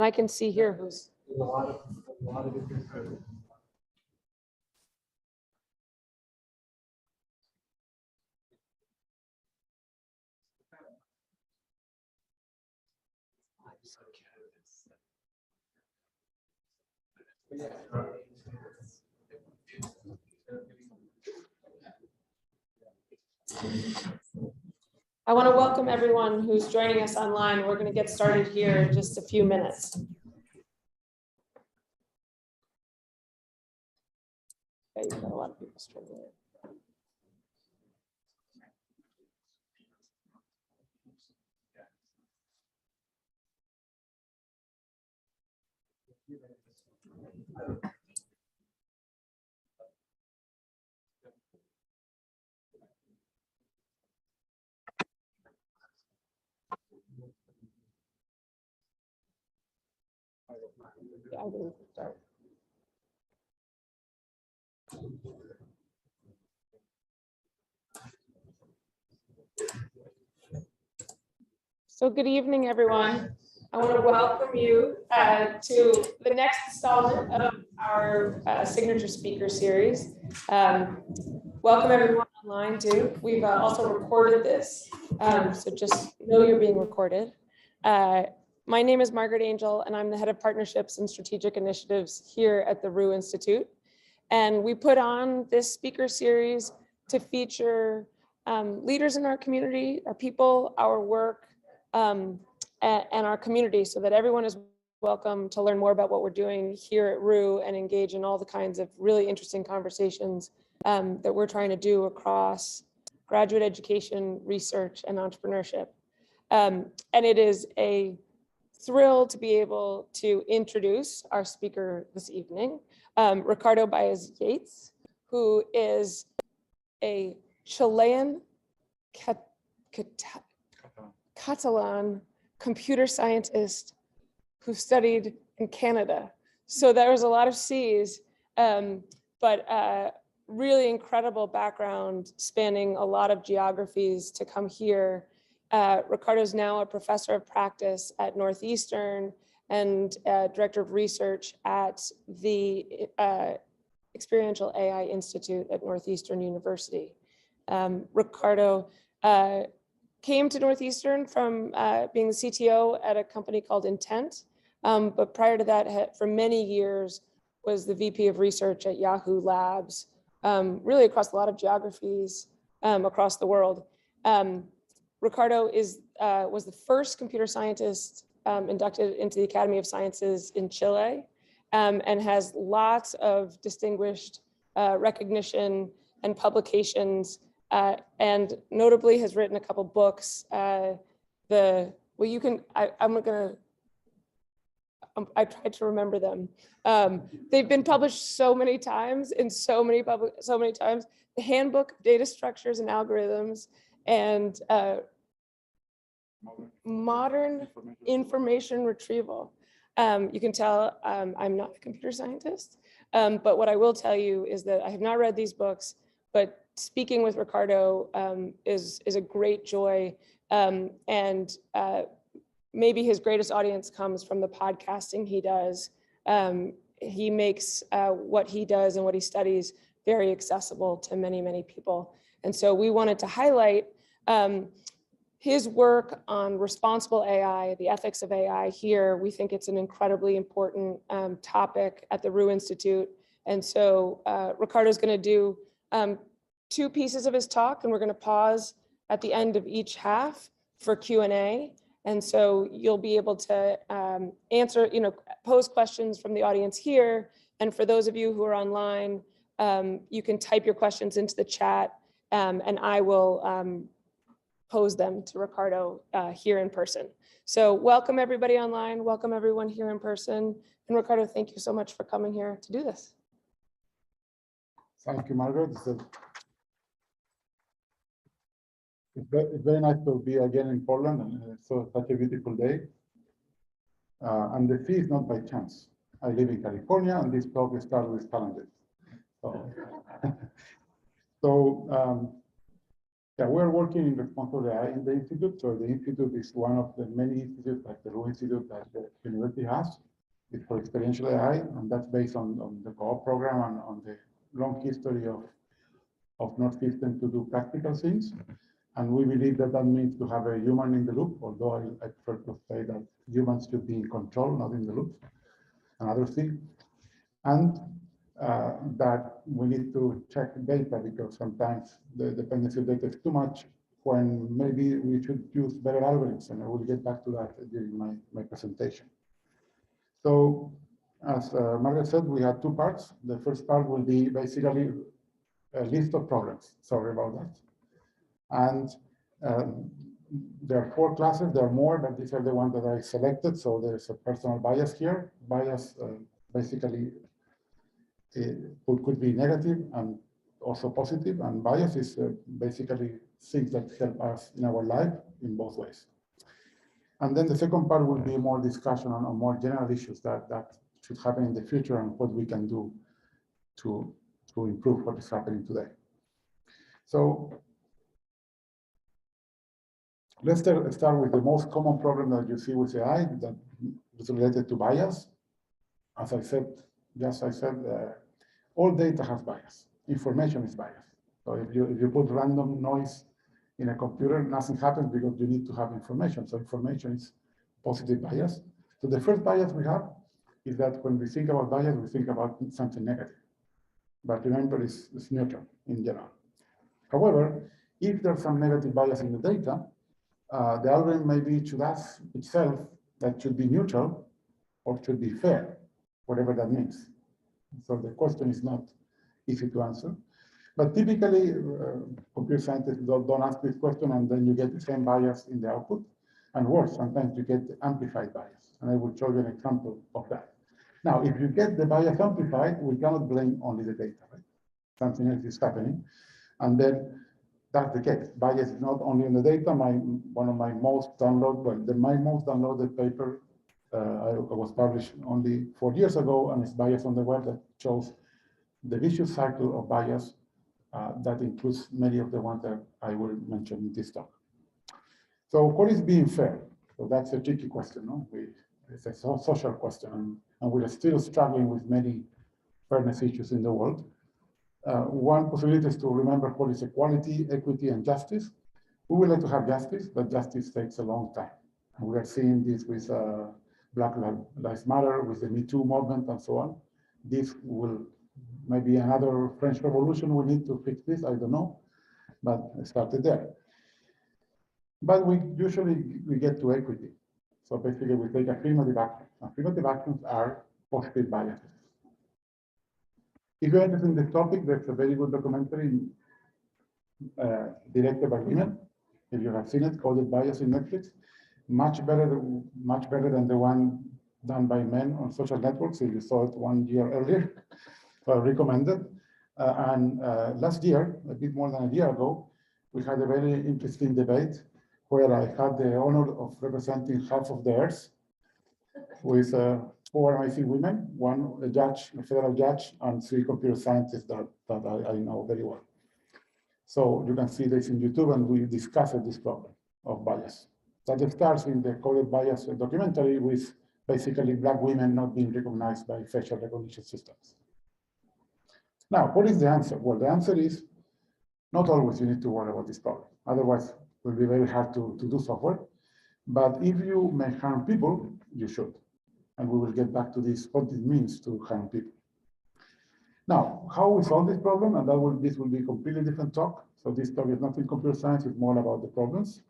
I can see here who's. A lot of different. I want to welcome everyone who's joining us online. We're going to get started here in just a few minutes. Okay, you've got a lot of people struggling. Yeah, I didn't start. So good evening, everyone. I want to welcome you to the next installment of our signature speaker series. Welcome everyone online too. We've also recorded this, so just know you're being recorded. My name is Margaret Angel, and I'm the head of partnerships and strategic initiatives here at the Roux Institute. And we put on this speaker series to feature leaders in our community, our people, our work, and our community, so that everyone is welcome to learn more about what we're doing here at Roux and engage in all the kinds of really interesting conversations that we're trying to do across graduate education, research, and entrepreneurship. And it is a thrill to be able to introduce our speaker this evening, Ricardo Baeza-Yates, who is a Chilean Catalan computer scientist who studied in Canada. So there was a lot of C's, but really incredible background spanning a lot of geographies to come here. Ricardo is now a professor of practice at Northeastern and director of research at the Experiential AI Institute at Northeastern University. Ricardo came to Northeastern from being the CTO at a company called Intent, but prior to that, for many years, was the VP of research at Yahoo Labs, really across a lot of geographies across the world. Ricardo was the first computer scientist inducted into the Academy of Sciences in Chile, and has lots of distinguished recognition and publications, and notably has written a couple books. I tried to remember them. They've been published so many times in so many times. The Handbook of Data Structures and Algorithms, and Modern Information Retrieval. You can tell I'm not a computer scientist, but what I will tell you is that I have not read these books, but speaking with Ricardo is a great joy, and maybe his greatest audience comes from the podcasting he does. He makes what he does and what he studies very accessible to many, many people. And so we wanted to highlight his work on responsible AI, the ethics of AI here. We think it's an incredibly important topic at the Roux Institute. And so Ricardo's gonna do 2 pieces of his talk, and we're gonna pause at the end of each half for Q&A. And so you'll be able to answer, pose questions from the audience here. And for those of you who are online, you can type your questions into the chat, and I will pose them to Ricardo here in person. So welcome everybody online, welcome everyone here in person. And Ricardo, thank you so much for coming here to do this. Thank you, Margaret. It's very nice to be again in Poland, and so such a beautiful day. And the fee is not by chance. I live in California, and this talk started with challenges. So, Yeah, we're working in response to the AI in the institute. So the institute is one of the many institutes, like the RU Institute that the university has. It's for experiential AI, and that's based on the co-op program and on the long history of Northeastern to do practical things. And we believe that that means to have a human in the loop, although I prefer to say that humans should be in control, not in the loop. Another thing. And that we need to check data because sometimes the dependency of data is too much when maybe we should use better algorithms. And I will get back to that during my presentation. So as Margaret said, we have two parts. The first part will be basically a list of problems. Sorry about that. And there are 4 classes. There are more, but these are the ones that I selected. So there's a personal bias here. Bias basically it could be negative and also positive. And bias is basically things that help us in our life in both ways. And then the second part will be more discussion on more general issues that should happen in the future and what we can do to improve what is happening today. So let's start with the most common problem that you see with AI that is related to bias. As I said, all data has bias. Information is biased. So if you put random noise in a computer, nothing happens because you need to have information. So information is positive bias. So the first bias we have is that when we think about bias, we think about something negative. But remember, it's neutral in general. However, if there's some negative bias in the data, the algorithm maybe should ask itself that should be neutral or should be fair, whatever that means. So the question is not easy to answer. But typically, computer scientists don't ask this question, and then you get the same bias in the output. And worse, sometimes you get amplified bias. And I will show you an example of that. Now, if you get the bias amplified, we cannot blame only the data, right? Something else is happening. And then that's the case. Bias is not only in the data. One of my most downloaded, my most downloaded paper I was published only 4 years ago, and it's bias on the web that shows the vicious cycle of bias that includes many of the ones that I will mention in this talk. So what is being fair? So that's a tricky question, no? It's a social question, and we're still struggling with many fairness issues in the world. One possibility is to remember what is equality, equity, and justice. We would like to have justice, but justice takes a long time. And we are seeing this with Black Lives Matter, with the Me Too movement, and so on. This will maybe another French Revolution. We need to fix this. I don't know, but it started there. But we get to equity. So basically, we take affirmative actions. Affirmative actions are positive biases. If you're interested in this topic, there's a very good documentary directed by women. If you have seen it, Coded Bias in Netflix, much better than the one done by men on social networks. If you saw it 1 year earlier, so I recommend it. Last year, a bit more than a year ago, we had a very interesting debate where I had the honor of representing half of the Earth with 4 amazing women, one a judge, a federal judge, and 3 computer scientists that I know very well. So you can see this in YouTube, and we discussed this problem of bias. That starts in the Coded Bias documentary with basically Black women not being recognized by facial recognition systems. Now, what is the answer? Well, the answer is not always you need to worry about this problem. Otherwise, it will be very hard to do software. But if you may harm people, you should. And we will get back to this, what it means to harm people. Now, how we solve this problem, and this will be a completely different talk. So this talk is not in computer science, it's more about the problems.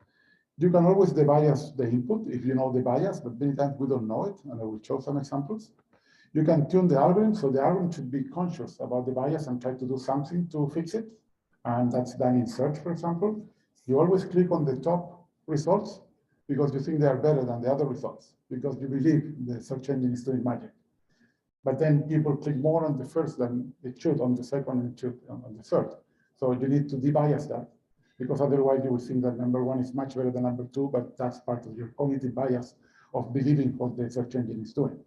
You can always debias the input if you know the bias, but many times we don't know it, and I will show some examples. You can tune the algorithm, so the algorithm should be conscious about the bias and try to do something to fix it. And that's done in search, for example. You always click on the top results because you think they are better than the other results, because you believe the search engine is doing magic. But then people click more on the first than it should on the second and it should on the third. So you need to debias that, because otherwise you will think that number 1 is much better than number 2, but that's part of your cognitive bias of believing what the search engine is doing.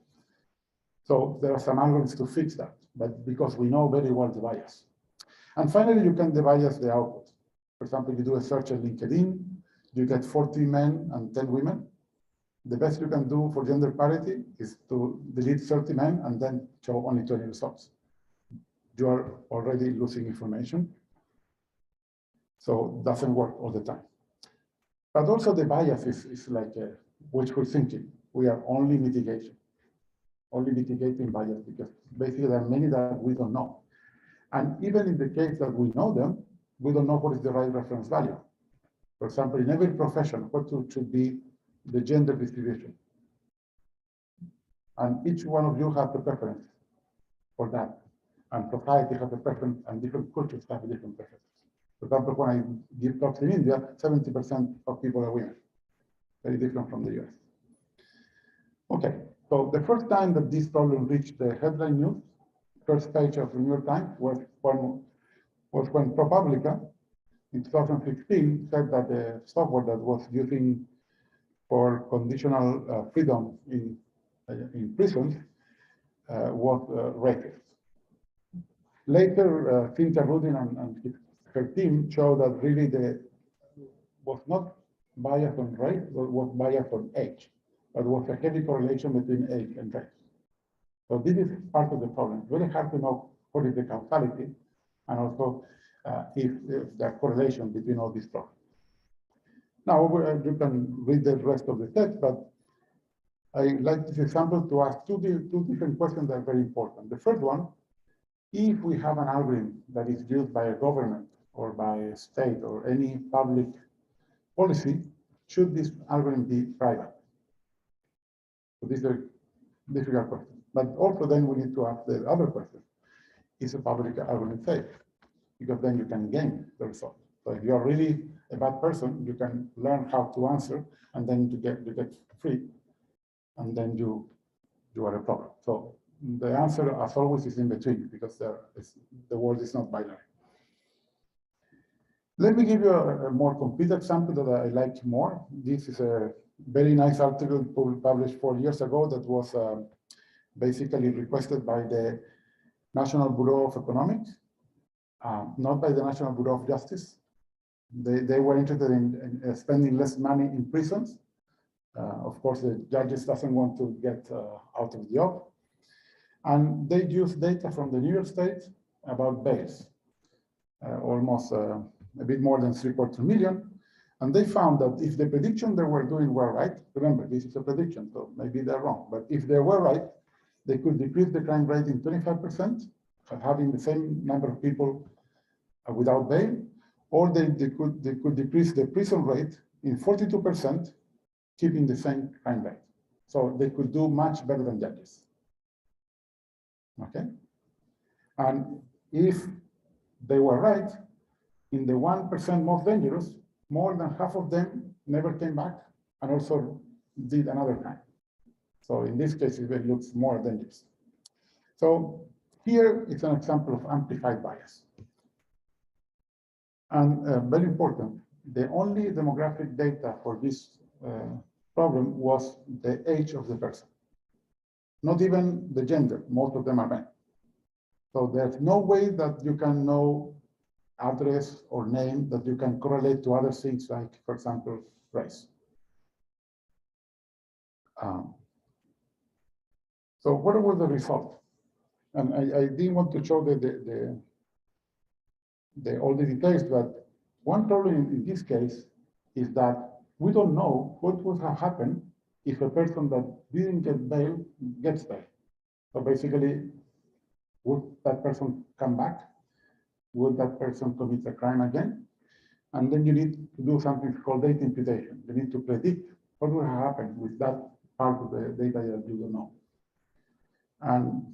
So there are some algorithms to fix that, but because we know very well the bias. And finally, you can debias the output. For example, you do a search on LinkedIn, you get 40 men and 10 women. The best you can do for gender parity is to delete 30 men and then show only 20 results. You are already losing information. So it doesn't work all the time. But also the bias is like wishful thinking. We are only mitigating bias, because basically there are many that we don't know. And even in the case that we know them, we don't know what is the right reference value. For example, in every profession, what should be the gender distribution? And each one of you has a preference for that. And society has a preference, and different cultures have different preferences. For example, when I give talks in India, 70% of people are women, very different from the US. Okay, so the first time that this problem reached the headline news, first page of the New York Times, was when ProPublica in 2016 said that the software that was using for conditional freedom in prisons was racist. Later, Cynthia Rudin and her team showed that really was not bias on race, but was bias on age. But was a heavy correlation between age and race. So this is part of the problem. It's very hard to know what is the causality, and also if the correlation between all these problems. Now, you can read the rest of the text, but I like this example to ask two different questions that are very important. The first one, if we have an algorithm that is used by a government or by a state or any public policy, should this algorithm be private? So this is a difficult question. But also then we need to ask the other question. Is a public algorithm safe? Because then you can gain the result. So if you are really a bad person, you can learn how to answer, and then you get free, and then you are a problem. So the answer, as always, is in between, because the world is not binary. Let me give you a more complete example that I like more. This is a very nice article published 4 years ago that was basically requested by the National Bureau of Economics, not by the National Bureau of Justice. They were interested in spending less money in prisons. Of course, the judges doesn't want to get out of the job. And they used data from the New York State about bails, almost a bit more than 750,000. And they found that if the prediction they were doing were right, remember, this is a prediction, so maybe they're wrong, but if they were right, they could decrease the crime rate in 25%, having the same number of people without bail, or they could decrease the prison rate in 42%, keeping the same crime rate. So they could do much better than judges. Okay? And if they were right, in the 1% most dangerous, more than half of them never came back and also did another crime. So in this case, it looks more dangerous. So here is an example of amplified bias. And very important, the only demographic data for this problem was the age of the person. Not even the gender, most of them are men. So there's no way that you can know address or name that you can correlate to other things like, for example, race. So what was the result? And I didn't want to show all the details, but one problem in this case is that we don't know what would have happened if a person that didn't get bail gets bail. So basically, would that person come back? Would that person commit a crime again? And then you need to do something called data imputation. You need to predict what will happen with that part of the data that you don't know. And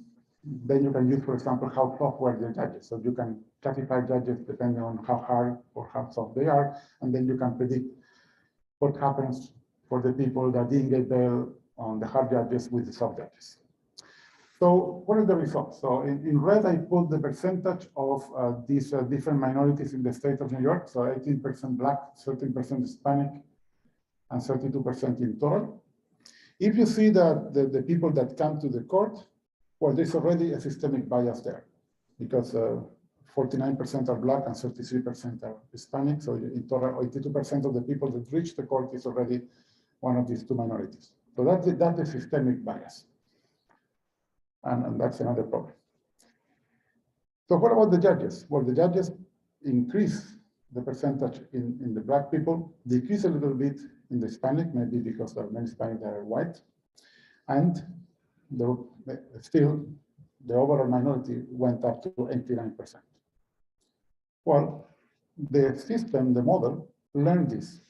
then you can use, for example, how soft were the judges. So you can classify judges depending on how hard or how soft they are, and then you can predict what happens for the people that didn't get bail on the hard judges with the soft judges. So what are the results? So in red, I put the percentage of these different minorities in the state of New York. So 18% Black, 13% Hispanic, and 32% in total. If you see that the people that come to the court, well, there's already a systemic bias there, because 49% are Black and 33% are Hispanic. So in total, 82% of the people that reach the court is already one of these two minorities. So that's a systemic bias. And that's another problem. So what about the judges? Well, the judges increase the percentage in the Black people, decrease a little bit in the Hispanic, maybe because there are many Hispanic that are white. And still, the overall minority went up to 89%. Well, the system, the model, learned this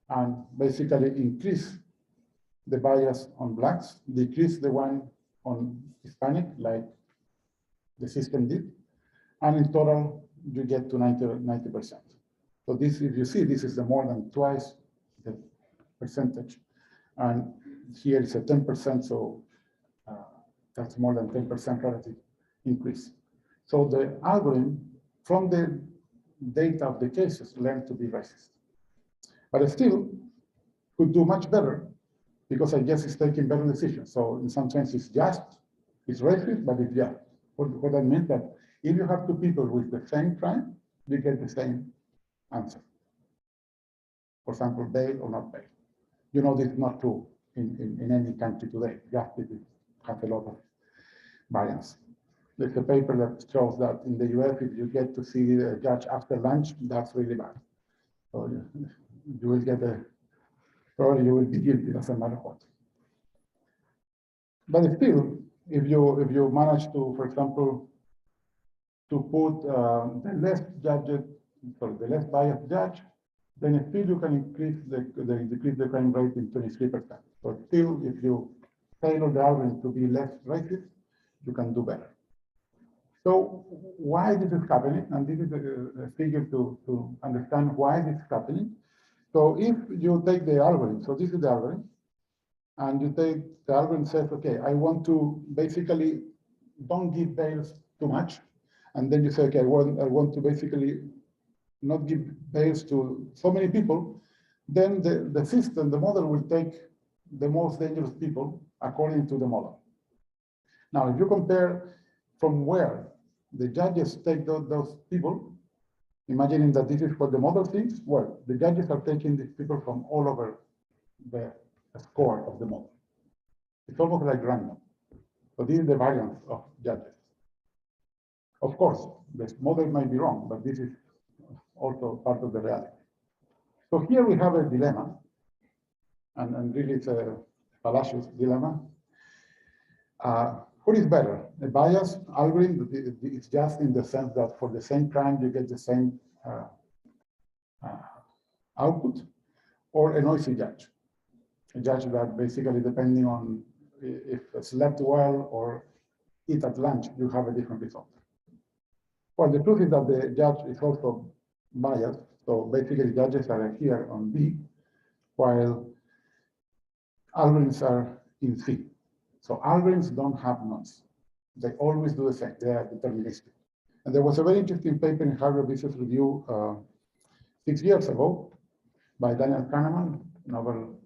and basically increased the bias on Blacks, decreased the one on Hispanic, like the system did, and in total, you get to 90%. So this, if you see, this is the more than twice the percentage. And here is a 10%, so that's more than 10% relative increase. So the algorithm, from the data of the cases, learned to be racist. But it still could do much better because I guess it's taking better decisions. So in some sense, it's racist, but it's just. What that means that if you have two people with the same crime, you get the same answer. For example, bail or not bail. You know this is not true in any country today. Justice has a lot of bias. There's a paper that shows that in the US, if you get to see a judge after lunch, that's really bad. So you will get probably you will be guilty, doesn't matter what. But still, if you manage to, for example, to put the less biased judge, then still you can decrease the crime rate in 23%. So still, if you tailor the algorithm to be less racist, you can do better. So why this is happening, and this is a figure to understand why this is happening. So if you take the algorithm, so this is the algorithm, and you take the algorithm says, okay, I want to basically don't give bails too much. And then you say, okay, I want to basically not give bails to so many people. Then the system, the model will take the most dangerous people according to the model. Now, if you compare from where the judges take those people, imagining that this is what the model thinks, well, the judges are taking these people from all over the score of the model. It's almost like random. So this is the variance of judges. Of course, the model might be wrong, but this is also part of the reality. So here we have a dilemma, and really it's a fallacious dilemma. What is better? A biased algorithm, it's just in the sense that for the same crime, you get the same output, or a noisy judge. A judge that basically, depending on if slept well or eat at lunch, you have a different result. Well, the truth is that the judge is also biased. So basically, judges are here on B, while algorithms are in C. So algorithms don't have noise. They always do the same. They are deterministic. And there was a very interesting paper in Harvard Business Review 6 years ago by Daniel Kahneman, Nobel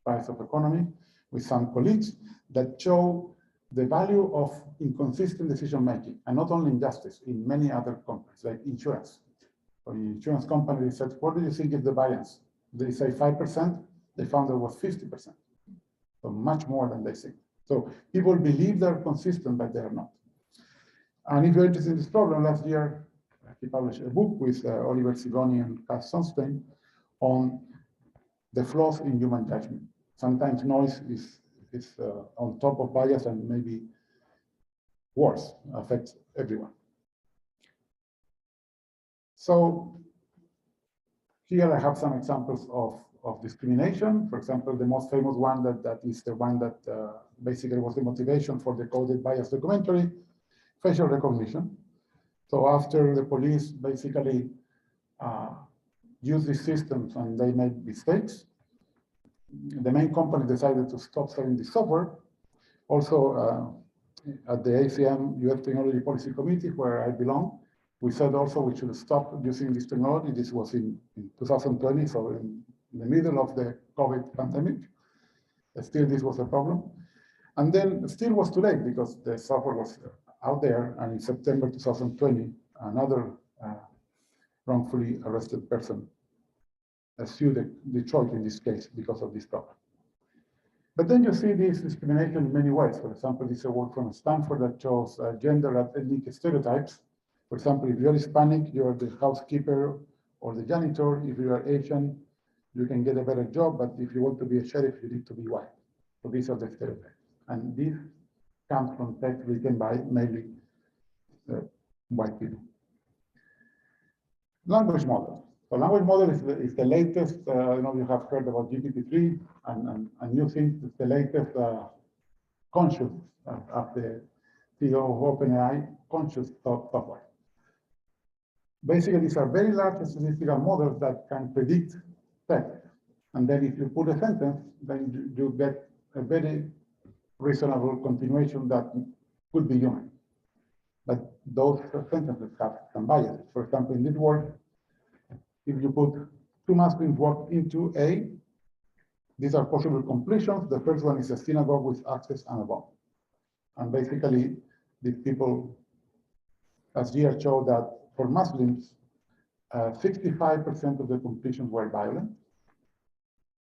Prize of Economy, with some colleagues that show the value of inconsistent decision-making, and not only in justice, in many other companies, like insurance. For the insurance company, they said, what do you think is the variance? They say 5%, they found there was 50%. So much more than they think. So people believe they're consistent, but they're not. And if you're interested in this problem, last year, he published a book with Oliver Zigoni and Cass Sunstein on the flaws in human judgment. Sometimes noise is on top of bias, and maybe worse, affects everyone. So here I have some examples of discrimination. For example, the most famous one that is the one that basically was the motivation for the Coded Bias documentary, facial recognition. So after the police basically used these systems and they made mistakes, the main company decided to stop selling the software. Also, at the ACM US Technology Policy Committee, where I belong, we said also we should stop using this technology. This was in 2020, so in the middle of the COVID pandemic. Still, this was a problem. And then still was too late because the software was out there, and in September 2020, another wrongfully arrested person sued Detroit in this case because of this problem. But then you see this discrimination in many ways. For example, this is a work from Stanford that shows gender and ethnic stereotypes. For example, if you're Hispanic, you're the housekeeper or the janitor. If you are Asian, you can get a better job, but if you want to be a sheriff, you need to be white. So these are the stereotypes. And this comes from text written by mainly white people. Language model. So language model is the latest, you know, you have heard about GPT-3 and new things. It's the latest conscious of the CEO of OpenAI, conscious software. Basically, these are very large statistical models that can predict text. And then if you put a sentence, then you get a very reasonable continuation that could be human. But those sentences have some biases. For example, in this word, if you put two masculines walk into a, these are possible completions. The first one is a synagogue with access and a bomb. And basically, these people, as here show that for Muslims, 65% of the completions were violent.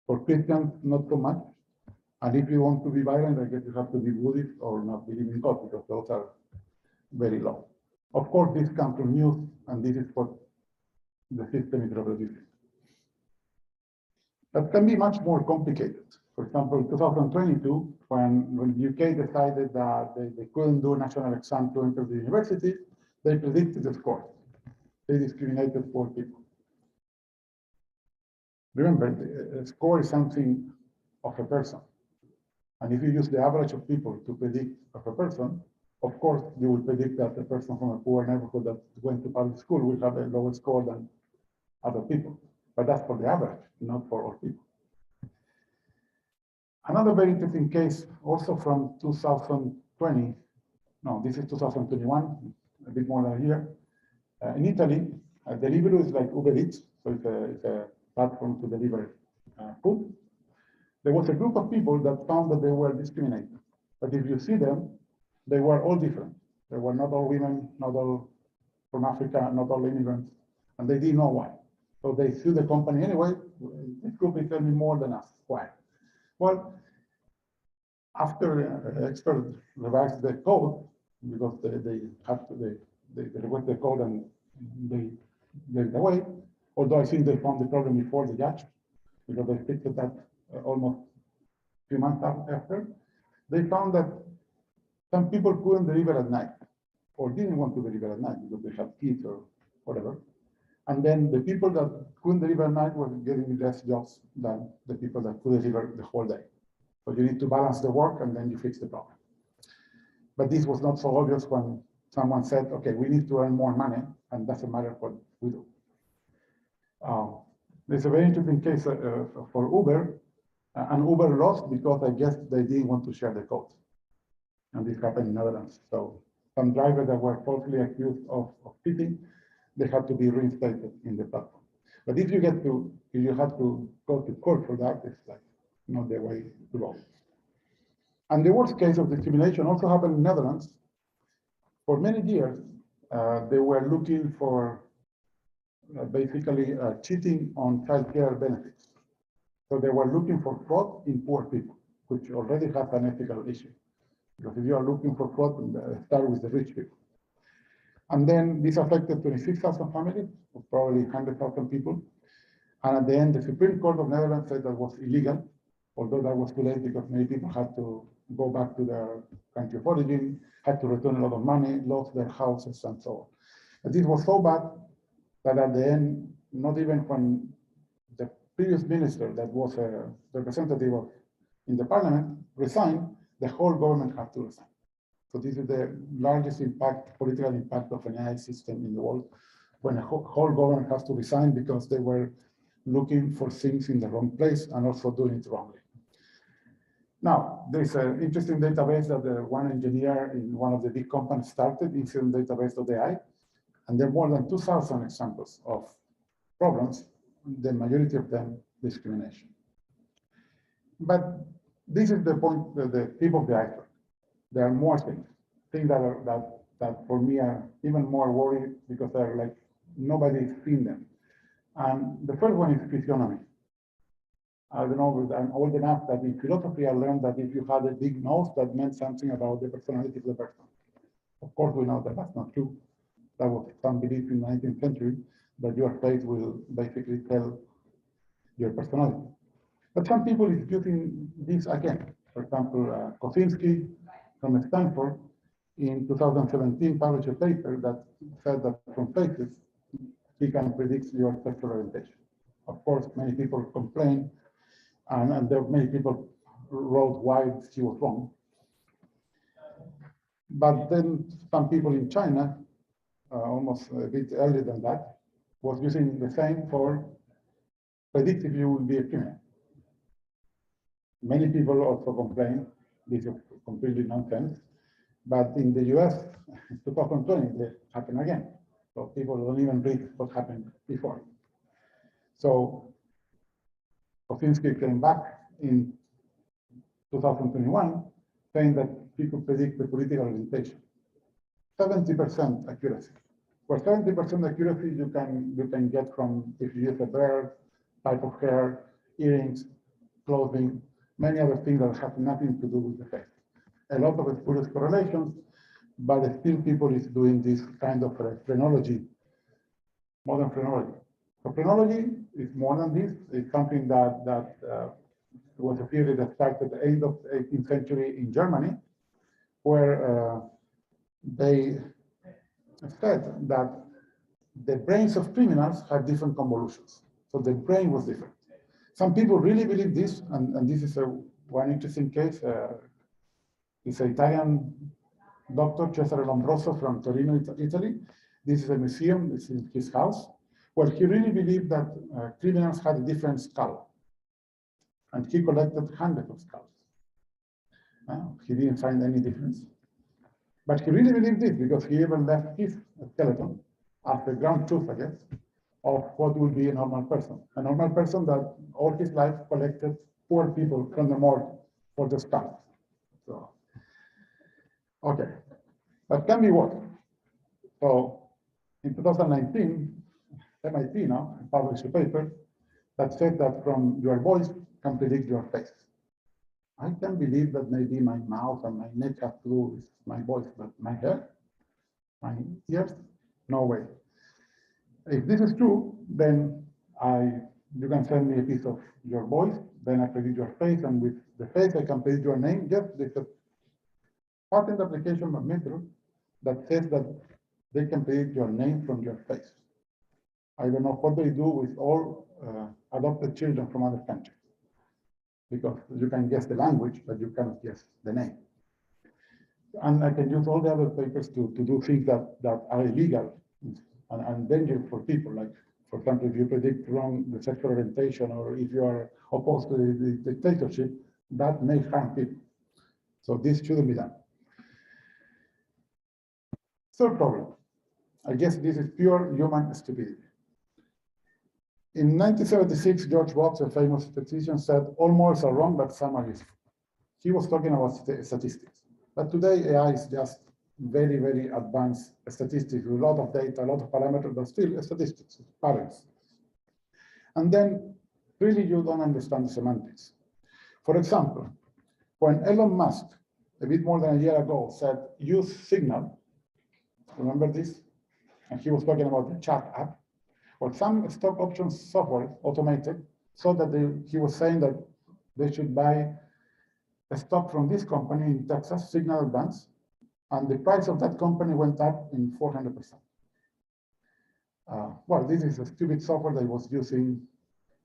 For Christians, not so much. And if you want to be violent, I guess you have to be Buddhist or not believe in God, because those are very low. Of course, this comes from news, and this is what the system is reproducing. That can be much more complicated. For example, in 2022, when the UK decided that they couldn't do a national exam to enter the university, they predicted the scores. They discriminated poor people. Remember, a score is something of a person. And if you use the average of people to predict of a person, of course, you will predict that the person from a poor neighborhood that went to public school will have a lower score than other people. But that's for the average, not for all people. Another very interesting case, also from 2020, no, this is 2021, a bit more than a year. In Italy, Deliveroo is like Uber Eats, so it's a platform to deliver food. There was a group of people that found that they were discriminated. But if you see them, they were all different. They were not all women, not all from Africa, not all immigrants, and they didn't know why. So they sued the company anyway. This group is telling more than us. Why? Well, after experts revised the code, because they revised the code and they gave it away, although I think they found the problem before the judge, because they fixed that almost a few months after, they found that some people couldn't deliver at night or didn't want to deliver at night because they had kids or whatever. And then the people that couldn't deliver at night were getting less jobs than the people that could deliver the whole day. So you need to balance the work and then you fix the problem. But this was not so obvious when someone said, okay, we need to earn more money, and doesn't matter what we do. There's a very interesting case for Uber, and Uber lost because I guess they didn't want to share the code. And this happened in Netherlands. So some drivers that were falsely accused of cheating, they had to be reinstated in the platform. But if you have to go to court for that, it's like not the way to go. And the worst case of discrimination also happened in Netherlands. For many years, they were looking for basically cheating on childcare benefits. So they were looking for fraud in poor people, which already has an ethical issue. Because if you are looking for fraud, start with the rich people. And then this affected 26,000 families, probably 100,000 people. And at the end, the Supreme Court of Netherlands said that was illegal, although that was too late because many people had to go back to their country of origin, had to return a lot of money, lost their houses, and so on. And this was so bad that at the end, not even when the previous minister that was a representative in the parliament resigned, the whole government had to resign. So this is the largest impact, political impact of an AI system in the world, when a whole government has to resign because they were looking for things in the wrong place and also doing it wrongly. Now, there's an interesting database that one engineer in one of the big companies started, incident database.ai, and there are more than 2,000 examples of problems, the majority of them discrimination. But this is the point, the tip of the iceberg. There are more things that that for me are even more worried because they're like, nobody's seen them. And the first one is physiognomy. I don't know, but I'm old enough that in philosophy I learned that if you had a big nose, that meant something about the personality of the person. Of course, we know that that's not true. That was some belief in the 19th century that your face will basically tell your personality. But some people is using this again. For example, Kosinski from Stanford in 2017 published a paper that said that from faces, he can predict your sexual orientation. Of course, many people complain, and there many people wrote why he was wrong. But then some people in China, almost a bit earlier than that, was using the same for predict if you will be a criminal. Many people also complain this is completely nonsense. But in the US, 2020, it happened again. So people don't even read what happened before. So Kosinski came back in 2021 saying that he could predict the political orientation. 70% accuracy. For 70% accuracy, you can get from if you use a bird, type of hair, earrings, clothing, many other things that have nothing to do with the face. A lot of spurious correlations, but still people is doing this kind of phrenology, modern phrenology. So phrenology is more than this. It's something that was a theory that started at the end of the 18th century in Germany, where they said that the brains of criminals have different convolutions. So the brain was different. Some people really believe this, and this is one interesting case. It's an Italian doctor, Cesare Lombroso from Torino, Italy. This is a museum, it's in his house, where he really believed that criminals had a different skull. And he collected hundreds of skulls. He didn't find any difference. But he really believed this because he even left his skeleton as the ground truth, I guess, of what would be a normal person. A normal person that all his life collected poor people from the morgue for the skulls. So, okay, but can be worse. So in 2019, MIT now published a paper that said that from your voice can predict your face. I can believe that maybe my mouth and my neck have to do with my voice, but my hair, my ears, no way. If this is true, then you can send me a piece of your voice, then I predict your face, and with the face I can predict your name. Yes, there's a patent application of Metro that says that they can predict your name from your face. I don't know what they do with all adopted children from other countries, because you can guess the language, but you cannot guess the name. And I can use all the other papers to do things that are illegal and dangerous for people. Like, for example, if you predict wrong the sexual orientation, or if you are opposed to the dictatorship, that may harm people. So this shouldn't be done. Third problem, I guess this is pure human stupidity. In 1976, George Watts, a famous statistician, said, all models are wrong, but some are useful. He was talking about statistics. But today, AI is just very, very advanced statistics with a lot of data, a lot of parameters, but still statistics, patterns. And then, really, you don't understand the semantics. For example, when Elon Musk, a bit more than a year ago, said, use Signal, remember this? And he was talking about the chat app, or some stock options software automated, so that he was saying that they should buy a stock from this company in Texas, Signal Advance, and the price of that company went up in 400%. Well, this is a stupid software that was using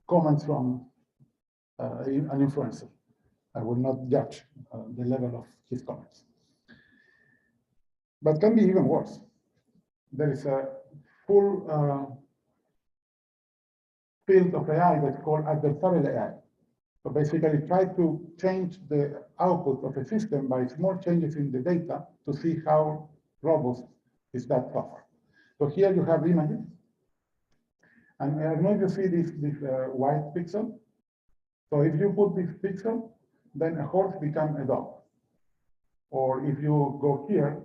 comments from an influencer. I will not judge the level of his comments. But can be even worse. There is a full field of AI that's called adversarial AI. So basically try to change the output of a system by small changes in the data to see how robust is that software. So here you have images. And I don't know if you see this white pixel. So if you put this pixel, then a horse becomes a dog. Or if you go here,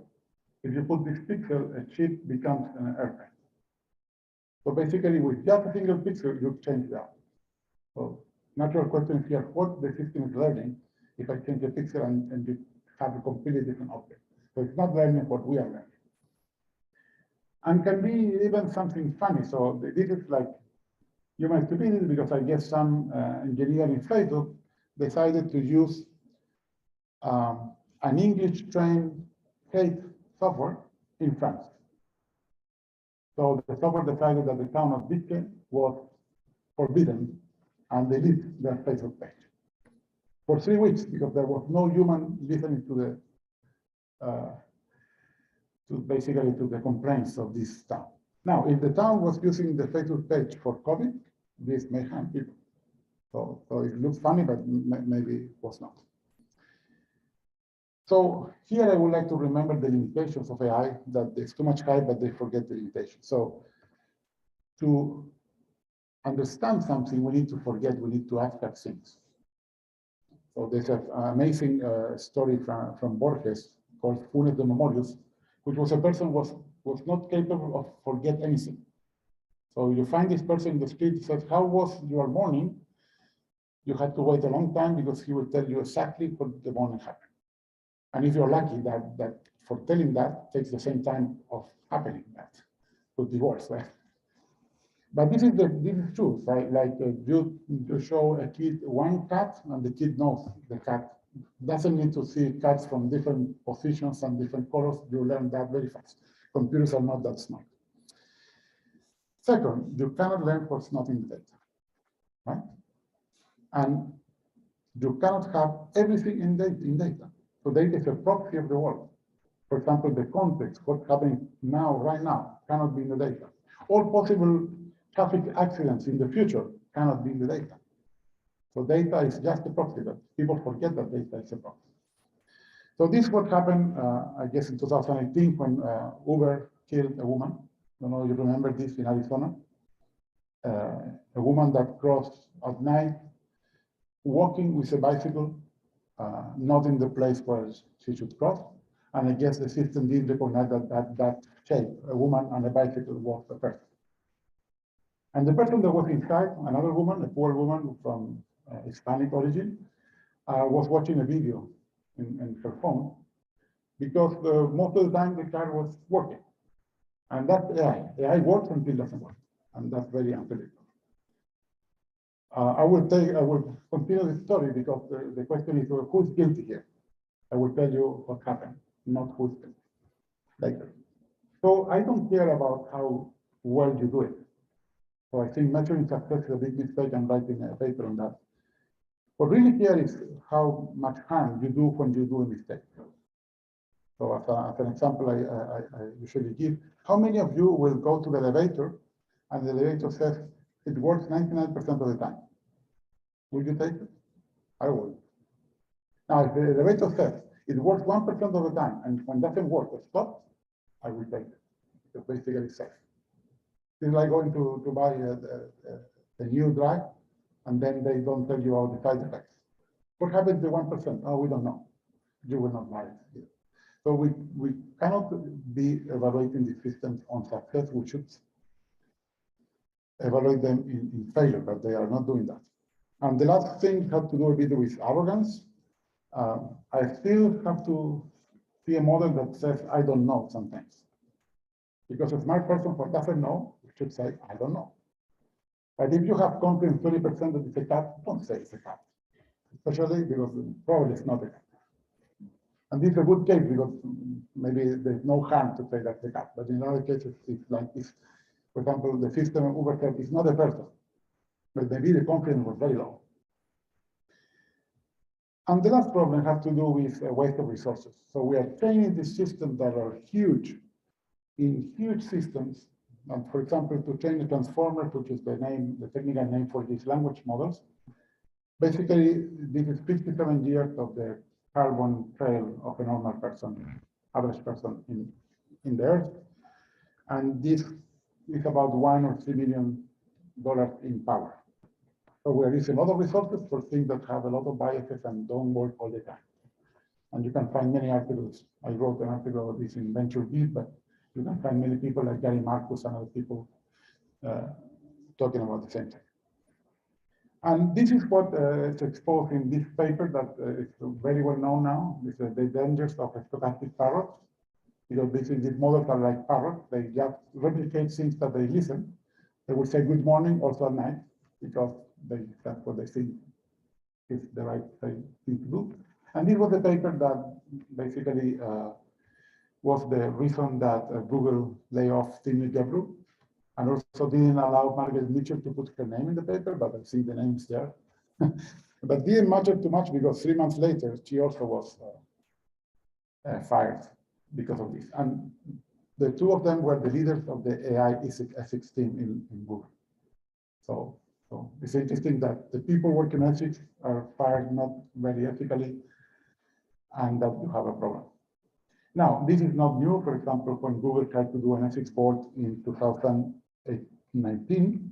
if you put this pixel, a ship becomes an airplane. So basically, with just a single pixel, you change that. So natural question here, what the system is learning if I change a pixel and you have a completely different object. So it's not learning what we are learning. And can be even something funny. So this is like human stupidity, because I guess some engineer in Facebook decided to use an English-trained hate software in France. So the software decided that the town of Vicke was forbidden and delete their Facebook page for 3 weeks, because there was no human listening to basically to the complaints of this town. Now, if the town was using the Facebook page for COVID, this may harm people. So it looks funny, but maybe it was not. So here I would like to remember the limitations of AI, that there's too much hype, but they forget the limitations. So to understand something, we need to abstract things. So there's an amazing story from Borges called Funes de Memorius, which was a person was not capable of forget anything. So you find this person in the street, he says, how was your morning? You had to wait a long time because he will tell you exactly what the morning happened. And if you're lucky, that for telling that takes the same time of happening, that could be worse, right? But this is true, right? Like you show a kid one cat and the kid knows the cat. Doesn't need to see cats from different positions and different colors. You learn that very fast. Computers are not that smart. Second, you cannot learn what's not in the data, right? And you cannot have everything in data. So data is a proxy of the world. For example, the context, what's happening now, right now, cannot be in the data. All possible traffic accidents in the future cannot be in the data. So data is just a proxy, but people forget that data is a proxy. So this is what happened, I guess, in 2018 when Uber killed a woman. I don't know if you remember this in Arizona. A woman that crossed at night, walking with a bicycle, not in the place where she should cross. And I guess the system didn't recognize that shape, a woman and a bicycle was a person. And the person that was inside, another woman, a poor woman from Hispanic origin, was watching a video in her phone, because most of the time the car was working. And that's AI. AI works until it doesn't work. And that's very unpredictable. I will continue the story because the question is who's guilty here? I will tell you what happened, not who's guilty later. So I don't care about how well you do it. So I think measuring success is a big mistake. I'm writing a paper on that. What really care is how much harm you do when you do a mistake. So as an example, I usually give, how many of you will go to the elevator and the elevator says it works 99% of the time? Will you take it? I will. Now, if the elevator says it works 1% of the time and when it doesn't work, it stops, I will take it. It's basically safe. It's like going to buy a new drug and then they don't tell you all the side effects. What happens to 1%? Oh, we don't know. You will not buy it. So we cannot be evaluating the systems on success. We should evaluate them in failure, but they are not doing that. And the last thing has to do a bit with arrogance. I still have to see a model that says, I don't know sometimes. Because a smart person who doesn't know should say, I don't know. But if you have confidence 20% that it's a cat, don't say it's a cat. Especially because probably it's not a cat. And this is a good case because maybe there's no harm to say that's a cat. But in other cases, it's like this. For example, the system of Uber said it's not a person. But maybe the confidence was very low. And the last problem has to do with waste of resources. So we are training these systems that are huge, in huge systems. And for example, to train the transformers, which is the technical name for these language models. Basically, this is 57 years of the carbon trail of a normal person, average person in the Earth. And this is about $1 or $3 million in power. So we are using a lot of resources for things that have a lot of biases and don't work all the time. And you can find many articles. I wrote an article about this in Venture Beat, but you can find many people like Gary Marcus and other people talking about the same thing. And this is what is exposed in this paper that is very well known now. This is the dangers of stochastic parrots, because these models are like parrots. They just replicate things that they listen. They will say good morning also at night, because that's what they think is the right thing to do. And this was the paper that basically was the reason that Google lay off Timmy Gebru, and also didn't allow Margaret Mitchell to put her name in the paper, but I see the name is there. But didn't matter too much because 3 months later, she also was fired because of this. And the two of them were the leaders of the AI ethics team in Google. So it's interesting that the people working on ethics are fired not very ethically, and that you have a problem. Now, this is not new. For example, when Google tried to do an ethics board in 2019,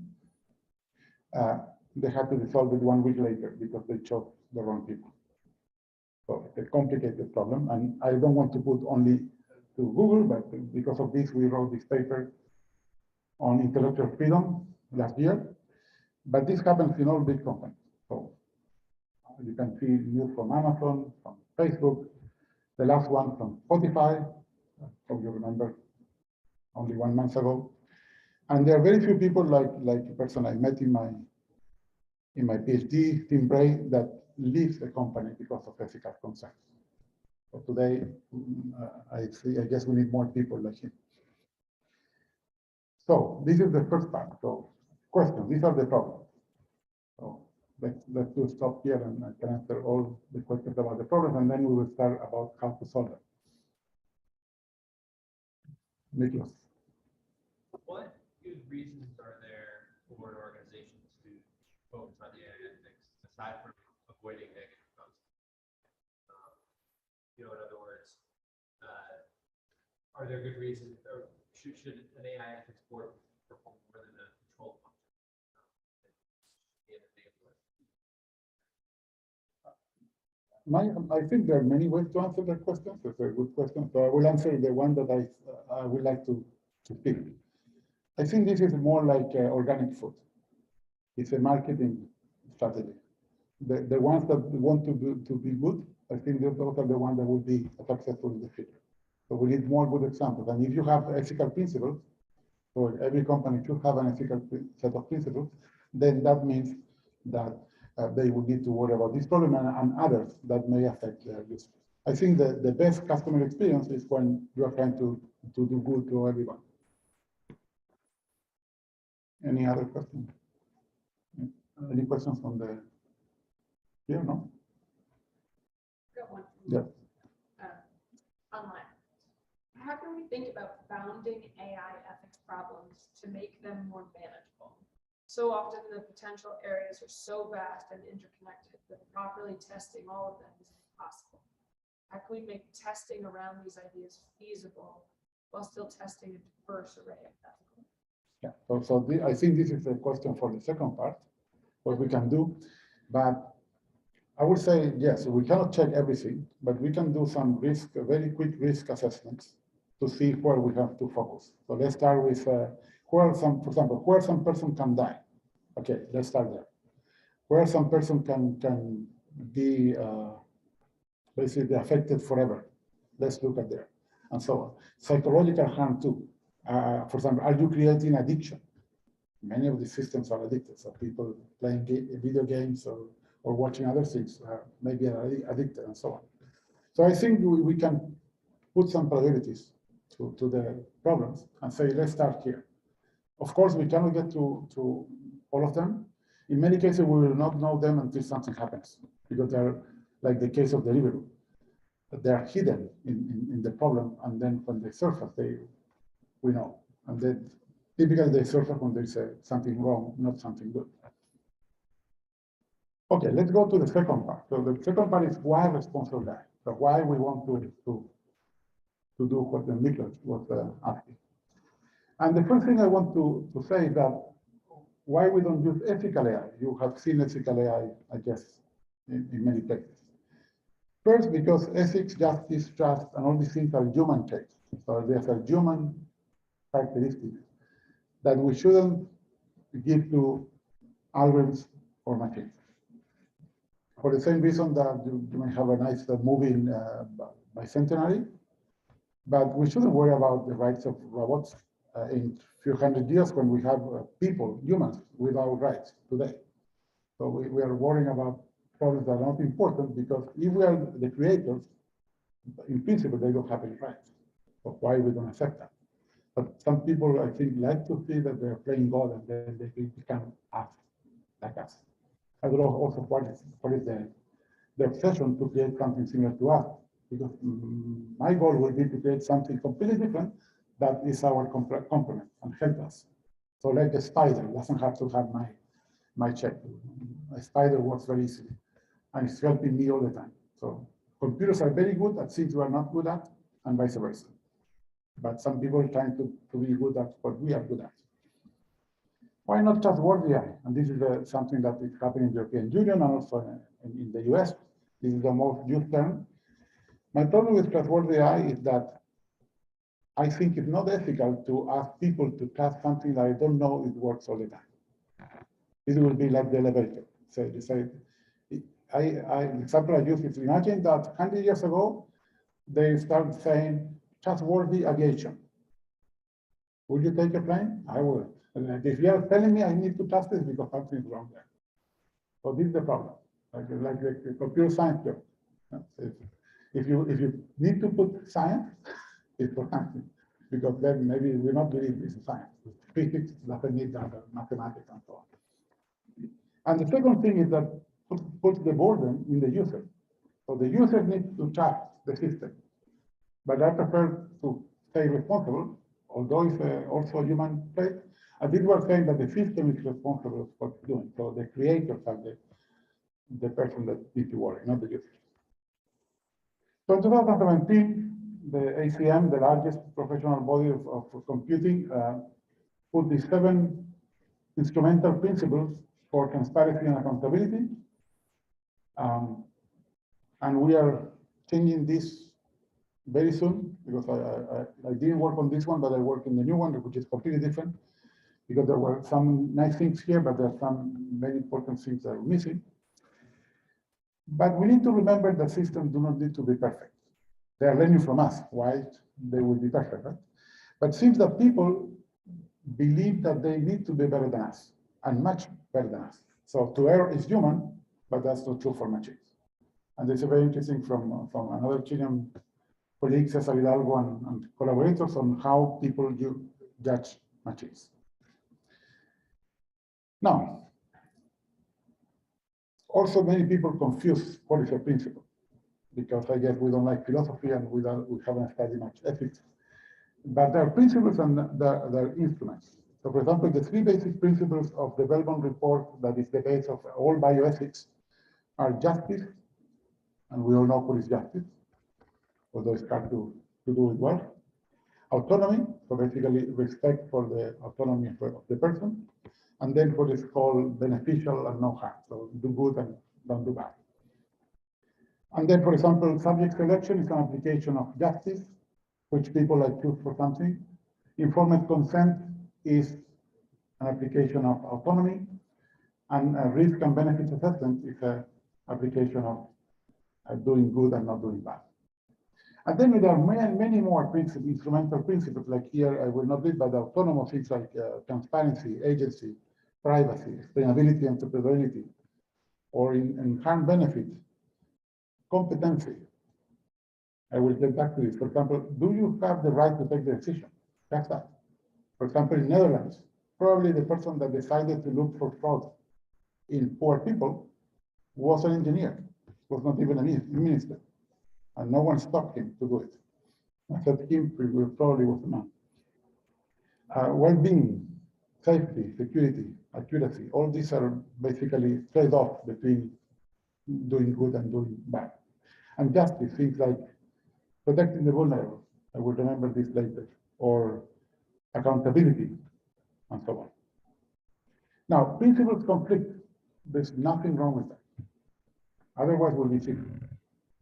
they had to resolve it 1 week later because they chose the wrong people. So it's a complicated problem, and I don't want to put only to Google, but because of this, we wrote this paper on intellectual freedom last year. But this happens in all big companies. So you can see news from Amazon, from Facebook, the last one from Spotify, hope you remember, only 1 month ago. And there are very few people like the person I met in my PhD, Tim Bray, that leaves the company because of ethical concerns. So today, I guess we need more people like him. So this is the first part. So questions, these are the problems. So let's do stop here, and I can answer all the questions about the problems, and then we will start about how to solve them. Nicholas. What good reasons are there for organizations to focus on the AI ethics aside from avoiding negative comments? In other words, are there good reasons, or should an AI ethics board perform more than a control function? I think there are many ways to answer that question. It's a good question. So I will answer the one that I would like to pick. I think this is more like organic food. It's a marketing strategy. The ones that want to be good, I think those are the ones that will be successful in the future. So we need more good examples. And if you have ethical principles, so every company should have an ethical set of principles, then that means that they will need to worry about this problem and others that may affect their users. I think the best customer experience is when you are trying to do good to everyone. Any other questions? Any questions from the here? No? Got one. Yeah. Online. How can we think about bounding AI ethics problems to make them more manageable? So often the potential areas are so vast and interconnected that properly testing all of them is impossible. How can we make testing around these ideas feasible while still testing a diverse array of ethical? Yeah, I think this is a question for the second part, what we can do. But I would say, yes, we cannot check everything, but we can do some very quick risk assessments to see where we have to focus. So let's start with for example, where some person can die. Okay, let's start there. Where some person can be basically affected forever. Let's look at there, and so on. Psychological harm too. For example, are you creating addiction? Many of the systems are addicted. So people playing video games or watching other things maybe are addicted and so on. So I think we can put some priorities to the problems and say, let's start here. Of course, we cannot get to all of them. In many cases, we will not know them until something happens, because they're like the case of Deliveroo. They are hidden in the problem, and then when they surface, we know. And then typically they surface when there's something wrong, not something good. Okay, let's go to the second part. So the second part is why responsible die. So why we want to do what the Nicholas was asking. And the first thing I want to say is that why we don't use ethical AI. You have seen ethical AI, I guess, in many places. First, because ethics, justice, trust, and all these things are human traits. So there's a human characteristics that we shouldn't give to algorithms or machines. For the same reason that you may have a nice movie in Bicentenary, but we shouldn't worry about the rights of robots in a few hundred years when we have people, humans, without rights today. So we are worrying about problems that are not important because if we are the creators, in principle, they don't have any rights. So why we don't accept that? But some people, I think, like to see that they're playing God and then they become us, like us. I don't know also what is the obsession to create something similar to us, because my goal will be to create something completely different that is our complement and help us. So like a spider doesn't have to have my check. A spider works very easily and it's helping me all the time. So computers are very good at things we are not good at and vice versa. But some people are trying to be good at what we are good at. Why not trustworthy AI? And this is something that is happening in the European Union and also in the US. This is the most used term. My problem with trustworthy AI is that I think it's not ethical to ask people to trust something that I don't know it works all the time. This will be like the elevator. So the example I use is imagine that 100 years ago, they started saying trustworthy aviation. Would you take a plane? I would. And if you are telling me I need to trust this because something is wrong there. So this is the problem. Like the computer science job. If you need to put science, it's for something. Because then maybe we're not doing this science. Physics doesn't need that, mathematics and so on. And the second thing is that puts the burden in the user. So the user needs to trust the system. But I prefer to stay responsible, although it's also a human trait. I did work saying that the system is responsible for what it's doing. So the creators are the person that needs to worry, not the user. So in 2017, the ACM, the largest professional body of computing, put the 7 instrumental principles for transparency and accountability. And we are changing this very soon because I didn't work on this one, but I work in the new one, which is completely different because there were some nice things here, but there are some very important things that are missing. But we need to remember that systems do not need to be perfect. They are learning from us. Why they will be perfect, right? But it seems that people believe that they need to be better than us and much better than us. So to err is human, but that's not true for machines. And this is very interesting from another Chilean colleague, Cesar Hidalgo, and collaborators on how people judge machines. Now, also many people confuse what is a principle, because I guess we don't like philosophy and we haven't studied much ethics. But there are principles and there are instruments. So for example, the 3 basic principles of the Belmont report that is the base of all bioethics are justice, and we all know what is justice, although it's hard to do it well. Autonomy, so basically respect for the autonomy of the person. And then what is called beneficial and no harm. So do good and don't do bad. And then, for example, subject selection is an application of justice, which people like choose for something. Informed consent is an application of autonomy. And risk and benefit assessment is an application of doing good and not doing bad. And then there are many more principles, instrumental principles, like here I will not read, but autonomous things like transparency, agency, privacy, explainability, entreprenability, or in harm benefit, competency. I will get back to this. For example, do you have the right to take the decision? That's that. For example, in Netherlands, probably the person that decided to look for fraud in poor people was an engineer, was not even a minister. And no one stopped him to do it. Except him, probably was a man. Well-being, safety, security, accuracy, all these are basically trade-off between doing good and doing bad. And justice, things like protecting the vulnerable, I will remember this later, or accountability, and so on. Now, principles conflict. There's nothing wrong with that. Otherwise, we'll be sick.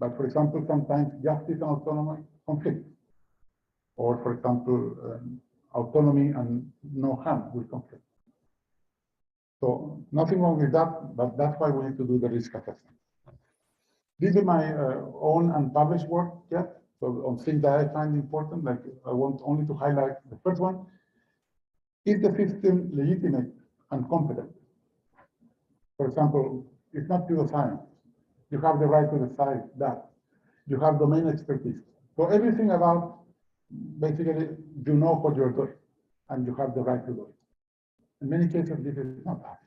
But for example, sometimes justice and autonomy conflict. Or for example, autonomy and no harm will conflict. So nothing wrong with that, but that's why we need to do the risk assessment. These are my own unpublished work yet. So on things that I find important, like I want only to highlight the first one. Is the system legitimate and competent? For example, it's not pseudoscience. You have the right to decide that. You have domain expertise. So everything about, basically, you know what you're doing, and you have the right to do it. In many cases, this is not that.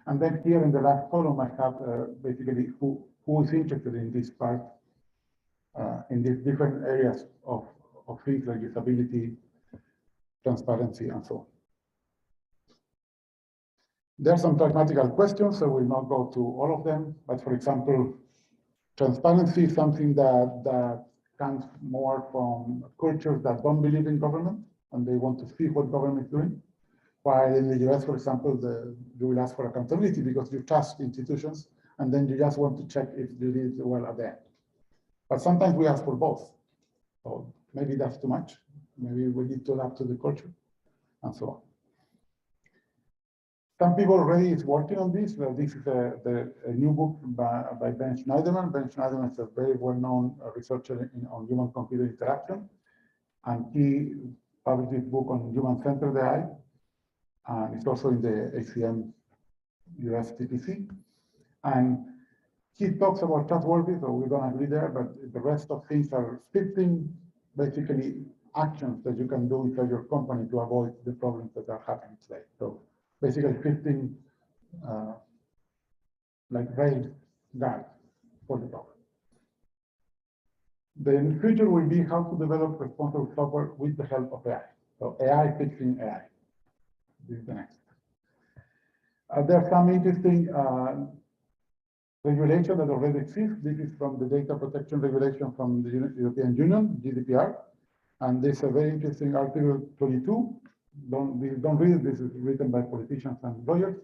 And then here in the last column, I have basically who is interested in this part, in these different areas of things like usability, transparency, and so on. There are some pragmatical questions, so we'll not go to all of them. But for example, transparency is something that comes more from cultures that don't believe in government, and they want to see what government is doing. While in the US, for example, you will ask for accountability because you trust institutions, and then you just want to check if you did well at the end. But sometimes we ask for both. So maybe that's too much. Maybe we need to adapt to the culture, and so on. Some people already is working on this. This is a new book by Ben Schneiderman. Ben Schneiderman is a very well-known researcher on human-computer interaction. And he published this book on human-centered AI. And it's also in the ACM US TPC. And he talks about trustworthy, so we don't agree there, but the rest of things are 15 basically actions that you can do inside your company to avoid the problems that are happening today. So basically 15 like railed guides for the problem. The future will be how to develop responsible software with the help of AI. So AI fixing AI. This is the next. There are some interesting regulation that already exists. This is from the data protection regulation from the European Union, GDPR. And there's a very interesting article 22. Don't read it. This is written by politicians and lawyers.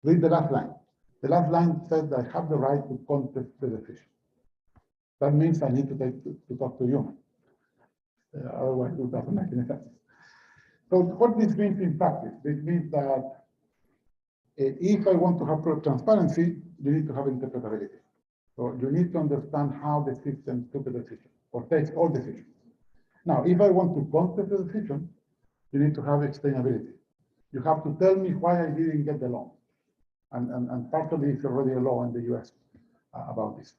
Read the last line. The last line said, I have the right to contest the decision. That means I need to talk to you. Otherwise, it doesn't make any sense. So what this means in practice? This means that if I want to have transparency, you need to have interpretability. So you need to understand how the system took a decision or takes all decisions. Now, if I want to contest the decision, you need to have explainability. You have to tell me why I didn't get the loan. And partially it's already a law in the US about this.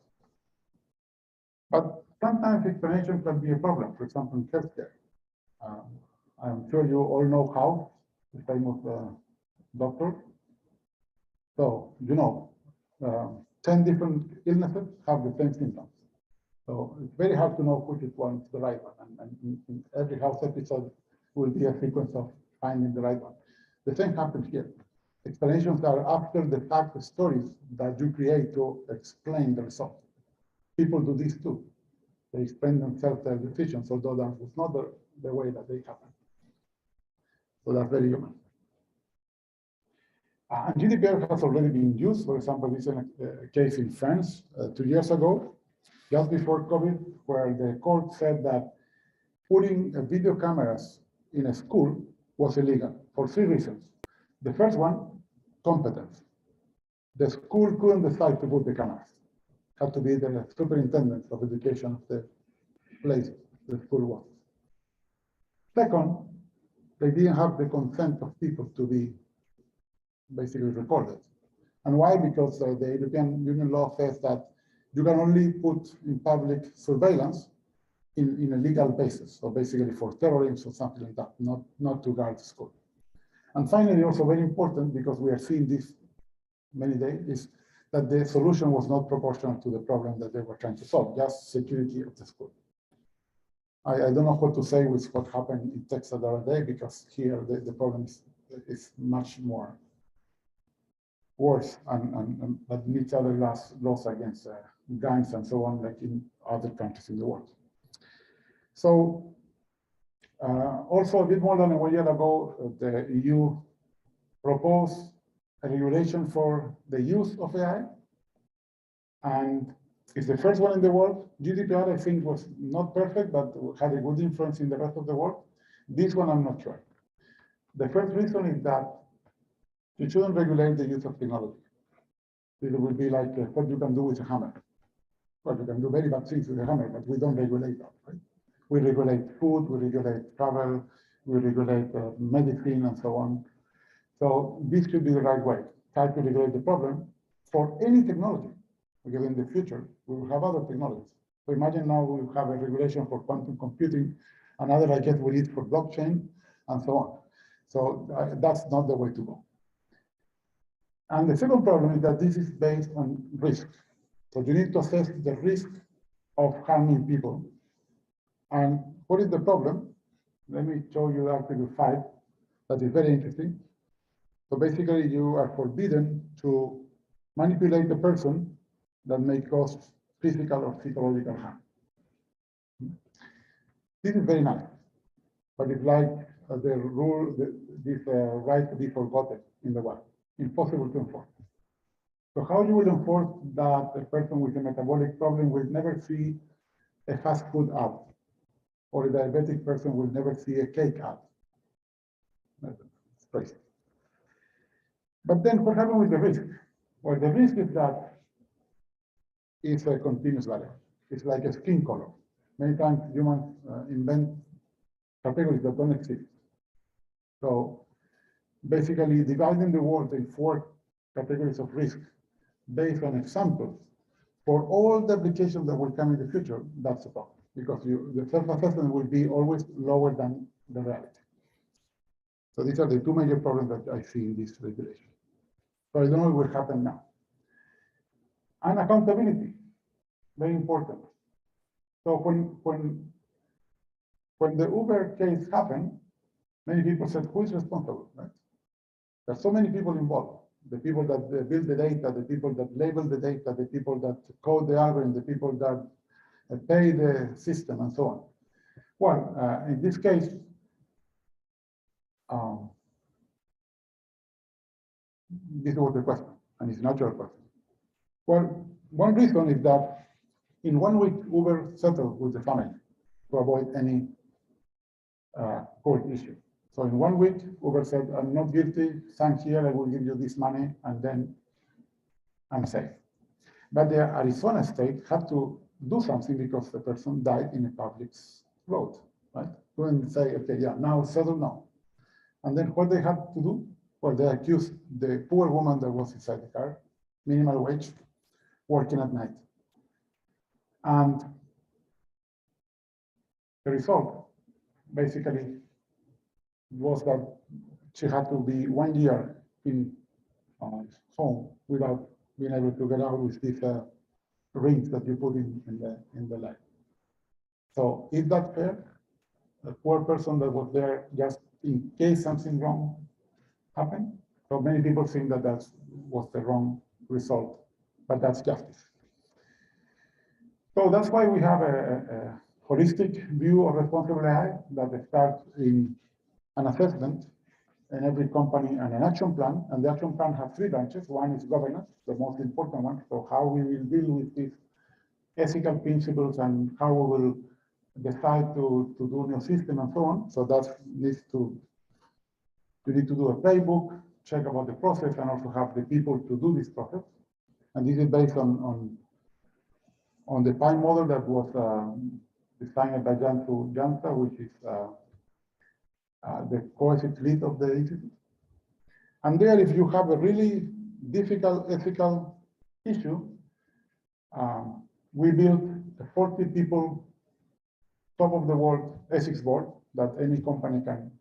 But sometimes explanation can be a problem, for example, in healthcare. I'm sure you all know House, the famous doctor. So, you know, 10 different illnesses have the same symptoms. So it's very hard to know which one is the right one. And in every House episode will be a sequence of finding the right one. The same happens here. Explanations are after the fact stories that you create to explain the result. People do this too. They explain themselves their decisions, although that was not the way that they happen. So that's very human. And GDPR has already been used. For example, this is a case in France 2 years ago, just before COVID, where the court said that putting video cameras in a school was illegal for 3 reasons. The first one, competence. The school couldn't decide to put the cameras. It had to be the superintendent of education of the place the school was. Second, they didn't have the consent of people to be basically recorded. And why? Because the European Union law says that you can only put in public surveillance in a legal basis, so basically for terrorism or something like that, not to guard the school. And finally, also very important, because we are seeing this many days, is that the solution was not proportional to the problem that they were trying to solve, just security of the school. I don't know what to say with what happened in Texas the other day, because here the problem is much more worse and that meets other laws against gangs and so on, like in other countries in the world. So also a bit more than 1 year ago, the EU proposed a regulation for the use of AI. And It's the first one in the world. GDPR, I think, was not perfect, but had a good influence in the rest of the world. This one, I'm not sure. The first reason is that you shouldn't regulate the use of technology. It will be like what you can do with a hammer. Well, you can do very bad things with a hammer, but we don't regulate that, right? We regulate food, we regulate travel, we regulate medicine, and so on. So this should be the right way. Try to regulate the problem for any technology, because in the future, we will have other technologies. So imagine now we have a regulation for quantum computing, another, I guess, we need for blockchain, and so on. So that's not the way to go. And the second problem is that this is based on risk. So you need to assess the risk of harming people. And what is the problem? Let me show you Article 5, that is very interesting. So basically, you are forbidden to manipulate a person that may cause physical or psychological harm. This is very nice, but it's like the rule, this right to be forgotten in the world, impossible to enforce. So how you will enforce that a person with a metabolic problem will never see a fast food ad, or a diabetic person will never see a cake ad? It's crazy. But then what happens with the risk? Well, the risk is that it's a continuous variable. It's like a skin color. Many times humans invent categories that don't exist. So basically dividing the world in 4 categories of risk based on examples for all the applications that will come in the future, that's a problem, because the self-assessment will be always lower than the reality. So these are the 2 major problems that I see in this regulation. So I don't know what will happen now. And accountability, very important. So when the Uber case happened, many people said, who is responsible, right? There are so many people involved. The people that build the data, the people that label the data, the people that code the algorithm, the people that pay the system, and so on. Well, in this case, this was the question, and it's a natural question. Well, one reason is that in 1 week, Uber settled with the family to avoid any court issue. So in 1 week, Uber said, I'm not guilty, thanks here, I will give you this money, and then I'm safe. But the Arizona state had to do something because the person died in a public road, right? Couldn't say, okay, yeah, now settle now. And then what they had to do? Well, they accused the poor woman that was inside the car, minimal wage, working at night. And the result, basically, was that she had to be 1 year in home without being able to get out with these rings that you put in the leg. So is that fair? A poor person that was there just in case something wrong happened? So many people think that that was the wrong result, but that's justice. So that's why we have a holistic view of responsible AI that starts in an assessment in every company and an action plan. And the action plan has 3 branches. One is governance, the most important one. So how we will deal with these ethical principles and how we will decide to do new system and so on. So that needs to, you need to do a playbook, check about the process, and also have the people to do this process. And this is based on the PI model that was designed by Jansu Jansa, which is the co-ethics lead of the institute. And there, if you have a really difficult ethical issue, we built a 40 people, top of the world ethics board that any company can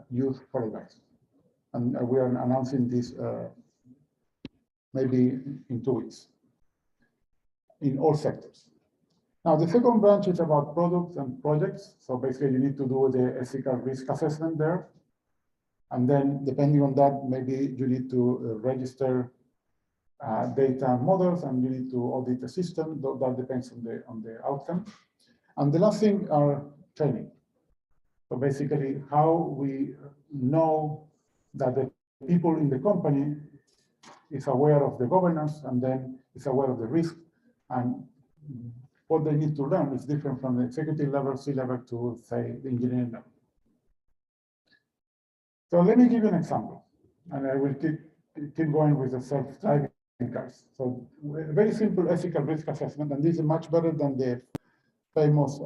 use for advice. And we are announcing this maybe in 2 weeks in all sectors. Now, the second branch is about products and projects. So basically, you need to do the ethical risk assessment there. And then, depending on that, maybe you need to register data and models, and you need to audit the system. That depends on the outcome. And the last thing are training. So basically, how we know that the people in the company is aware of the governance, and then is aware of the risk, And what they need to learn is different from the executive level, C-level to, say, the engineering level. So let me give you an example, and I will keep going with the self-driving cars. So a very simple ethical risk assessment, and this is much better than the famous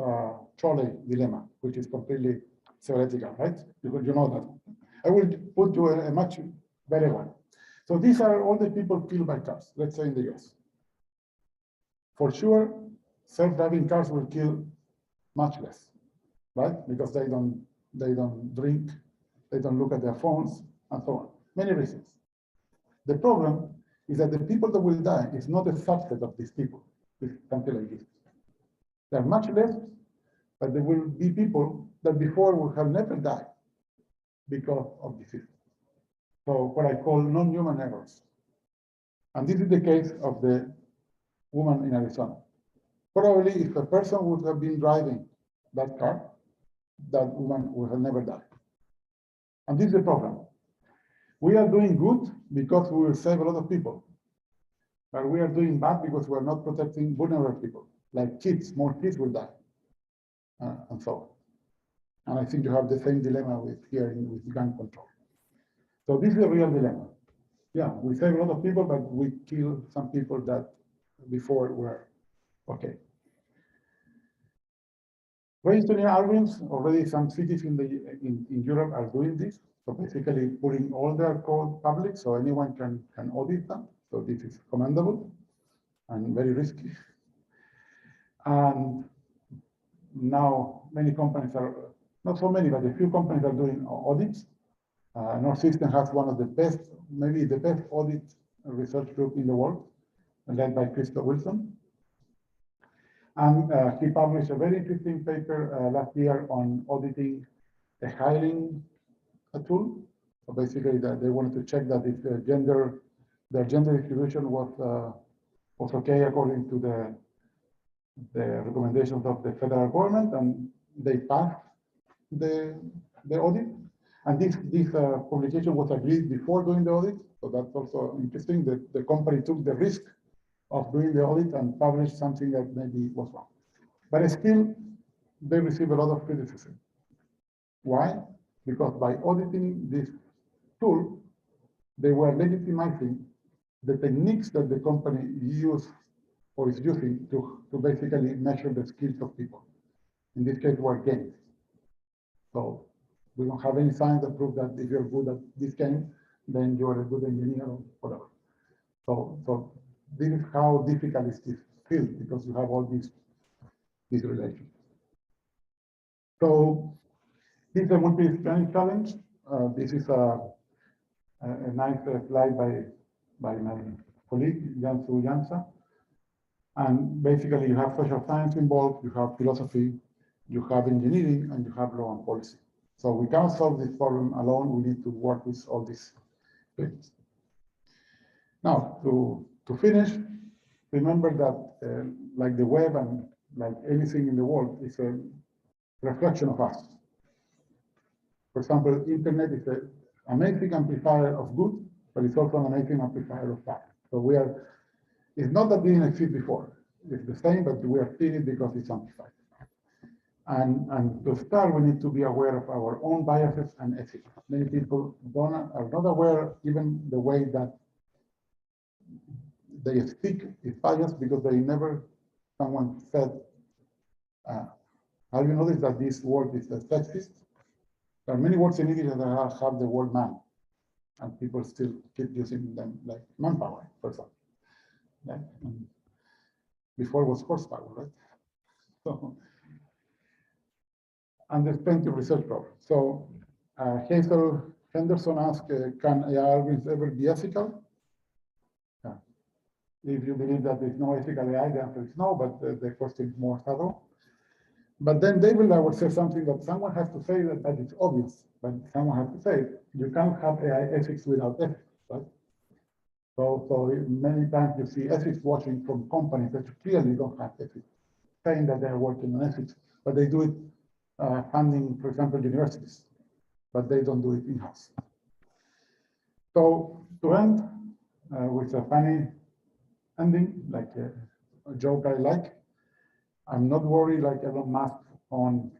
trolley dilemma, which is completely theoretical, right? Because you know that. I will put you a much better one. So these are all the people killed by cars, let's say in the US. For sure, self-driving cars will kill much less, right? Because they don't drink, they don't look at their phones, and so on. Many reasons. The problem is that the people that will die is not a subset of these people. It's something like this. There are much less, but there will be people that before would have never died because of disease. So what I call non-human errors. And this is the case of the woman in Arizona. Probably if a person would have been driving that car, that woman would have never died. And this is the problem. We are doing good because we will save a lot of people. But we are doing bad because we are not protecting vulnerable people, like kids. More kids will die, and so on. And I think you have the same dilemma with with gun control. So this is a real dilemma. Yeah, we save a lot of people, but we kill some people that before were okay. Registering algorithms, already some cities in Europe are doing this. So basically putting all their code public so anyone can audit them. So this is commendable and very risky. And now many companies are, not so many, but a few companies are doing audits. Northeastern has one of the best, maybe the best audit research group in the world, led by Christopher Wilson. And he published a very interesting paper last year on auditing a hiring tool. So basically, that they wanted to check that if their gender distribution was okay according to the recommendations of the federal government, and they passed the audit. And this publication was agreed before doing the audit, so that's also interesting. That the company took the risk of doing the audit and published something that maybe was wrong. But still, they receive a lot of criticism. Why? Because by auditing this tool, they were legitimizing the techniques that the company used or is using to basically measure the skills of people. In this case, were games. So we don't have any signs that prove that if you're good at this game, then you're a good engineer or whatever. So this is how difficult is this field, because you have all these relations. So this is a multi-disciplinary challenge. This is a nice slide by my colleague, Jansu Jansa. And basically you have social science involved, you have philosophy, you have engineering, and you have law and policy. So we can't solve this problem alone. We need to work with all these things. Now, to finish, remember that like the web and like anything in the world is a reflection of us. For example, internet is an amazing amplifier of good, but it's also an amazing amplifier of bad. So it's not that it didn't exist before. It's the same, but we are seeing it because it's amplified. And to start, we need to be aware of our own biases and ethics. Many people are not aware even the way that they speak is biased because someone said, have you noticed that this word is sexist? There are many words in English that have the word man, and people still keep using them, like manpower, for example. Right? Before it was horsepower, right? So, and there's plenty of research problems. So Hazel Henderson asked, can AI algorithms ever be ethical? If you believe that there's no ethical AI, the answer is no, but the question is more thorough. But then David would say something that someone has to say that it's obvious, but someone has to say it. You can't have AI ethics without ethics, right? So many times you see ethics watching from companies that clearly don't have ethics, saying that they're working on ethics, but they do it funding, for example, universities, but they don't do it in-house. So to end with a funny ending, like joke I like. I'm not worried like Elon Musk on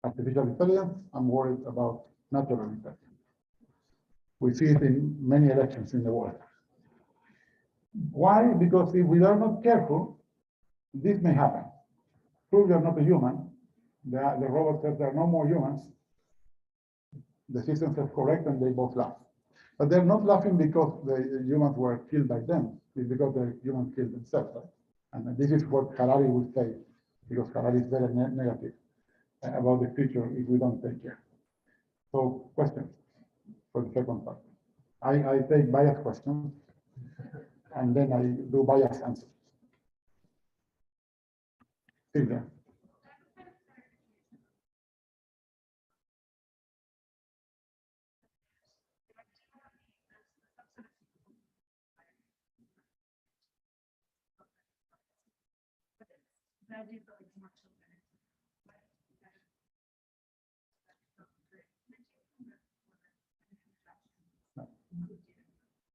artificial intelligence. I'm worried about natural intelligence. We see it in many elections in the world. Why? Because if we are not careful, this may happen. Prove you're not a human. The robot says there are no more humans. The system says correct, and they both laugh. But they're not laughing because the humans were killed by them. It's because the humans killed themselves, right? And this is what Harari would say, because Harari is very negative about the future if we don't take care. So, questions for the second part. I take bias questions, and then I do bias answers. Silvia.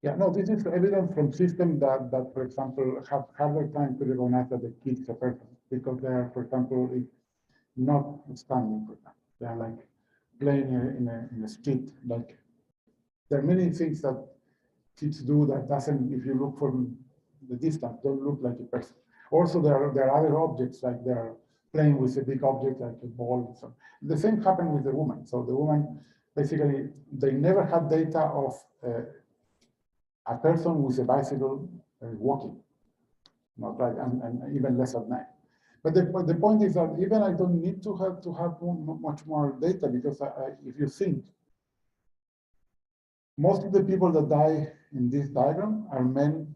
Yeah, no, this is evidence from systems that, for example, have harder time to recognize that the kid is a person because they are, for example, not standing for them. They are like playing in a street. Like there are many things that kids do that doesn't, if you look from the distance, don't look like a person. Also, there are other objects like they're playing with a big object like a ball. So the same happened with the woman. So the woman, basically, they never had data of a person with a bicycle walking, not right, and even less at night. But the point is that even I don't need to have much more data because if you think, most of the people that die in this diagram are men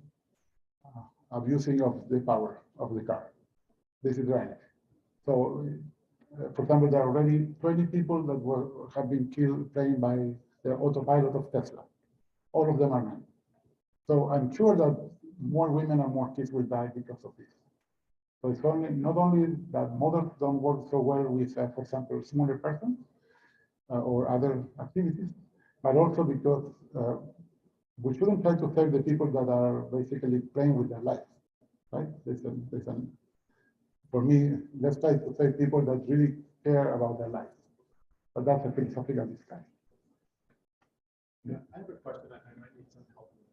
abusing of the power of the car. This is right. So, for example, there are already 20 people that have been killed playing by the autopilot of Tesla. All of them are men. So I'm sure that more women and more kids will die because of this. So it's not only that mothers don't work so well with, for example, smaller persons or other activities, but also because we shouldn't try to save the people that are basically playing with their life, right? For me, let's try to save people that really care about their life. But that's a philosophical discussion. Yeah, I have a question. I might need some help with it.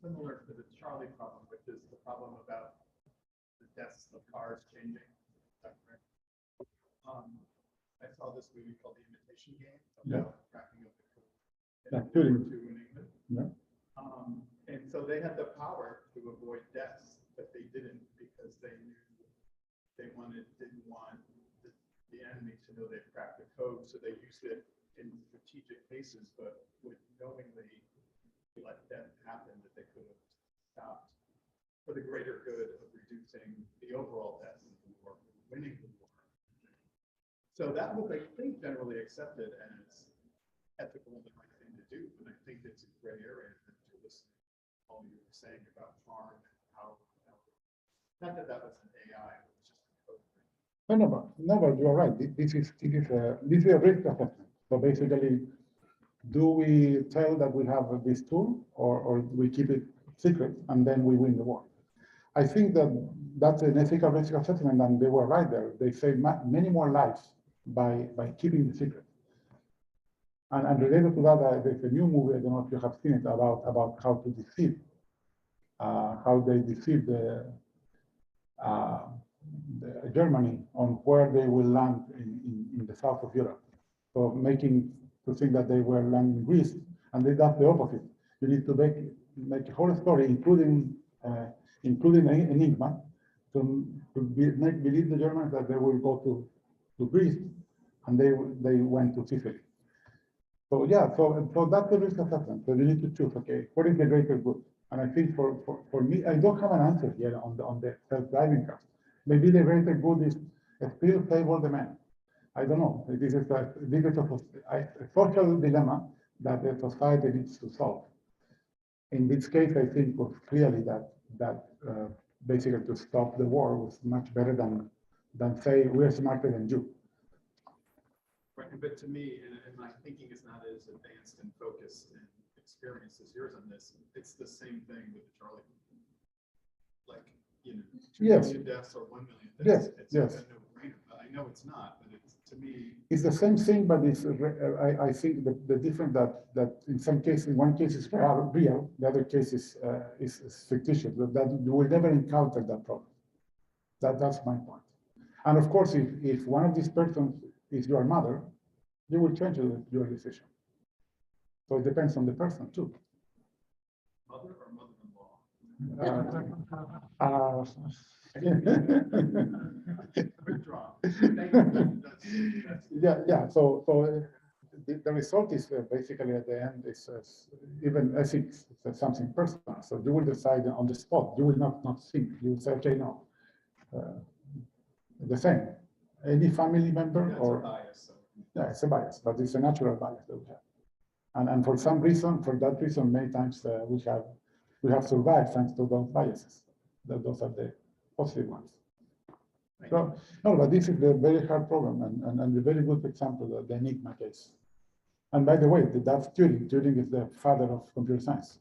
Similar to the Charlie problem, which is the problem about the deaths of cars changing. I saw this movie called The Imitation Game about cracking of the code. Yeah, Turing. In England. Yeah. And so they had the power to avoid deaths, but they didn't because they knew they didn't want the enemy to know they cracked the code, so they used it in strategic cases, but would knowingly let death happen that they could have stopped for the greater good of reducing the overall deaths of the war, winning the war. So that was, I think, generally accepted as ethical and the right thing to do, but I think it's a gray area that you're listening to all you were saying about harm and how not that was an AI, it was just a code thing. No, but you are right. This is a risk assessment. So basically, do we tell that we have this tool, or we keep it secret and then we win the war? I think that's an ethical risk assessment, and they were right there. They saved many more lives by keeping the secret. And related to that, there's a new movie, I don't know if you have seen it, about how to deceive, how they deceive the Germany on where they will land in the south of Europe. So making to think that they were landing in Greece, and that's the opposite. You need to make a whole story, including enigma, to make believe the Germans that they will go to Greece, and they went to Sicily. So yeah, so that's the risk assessment. So you need to choose, okay, what is the greater good? And I think for me, I don't have an answer yet on the self-driving cars. Maybe the greater good is still favor the man. I don't know. This is a social dilemma that the society needs to solve. In this case, I think was clearly that basically to stop the war was much better than say we're smarter than you. Right, but to me, and my thinking is not as advanced and focused and experienced as yours on this. It's the same thing with the Charlie. Like you know, Yes. 2 million deaths or 1 million Yes, deaths. It's yes. a no-brainer. I know it's not, but it's, to me, It's the same thing, but it's, I think the difference that in some cases, in one case is real, the other case is fictitious, that you will never encounter that problem. That's my point. And of course, if one of these persons is your mother, you will change your decision. So it depends on the person too. Mother or mother-in-law? withdraw. Yeah. So the result is basically at the end is even ethics, it's something personal. So you will decide on the spot. You will not think. You will say, okay, no. The same. Any family member That's a or bias, so. yeah, it's a bias, but it's a natural bias that we have. And for some reason, for that reason, many times we have survived thanks to those biases. Those are the positive ones. So, no, but this is a very hard problem and a very good example of the Enigma case. And by the way, that's Turing. Turing is the father of computer science.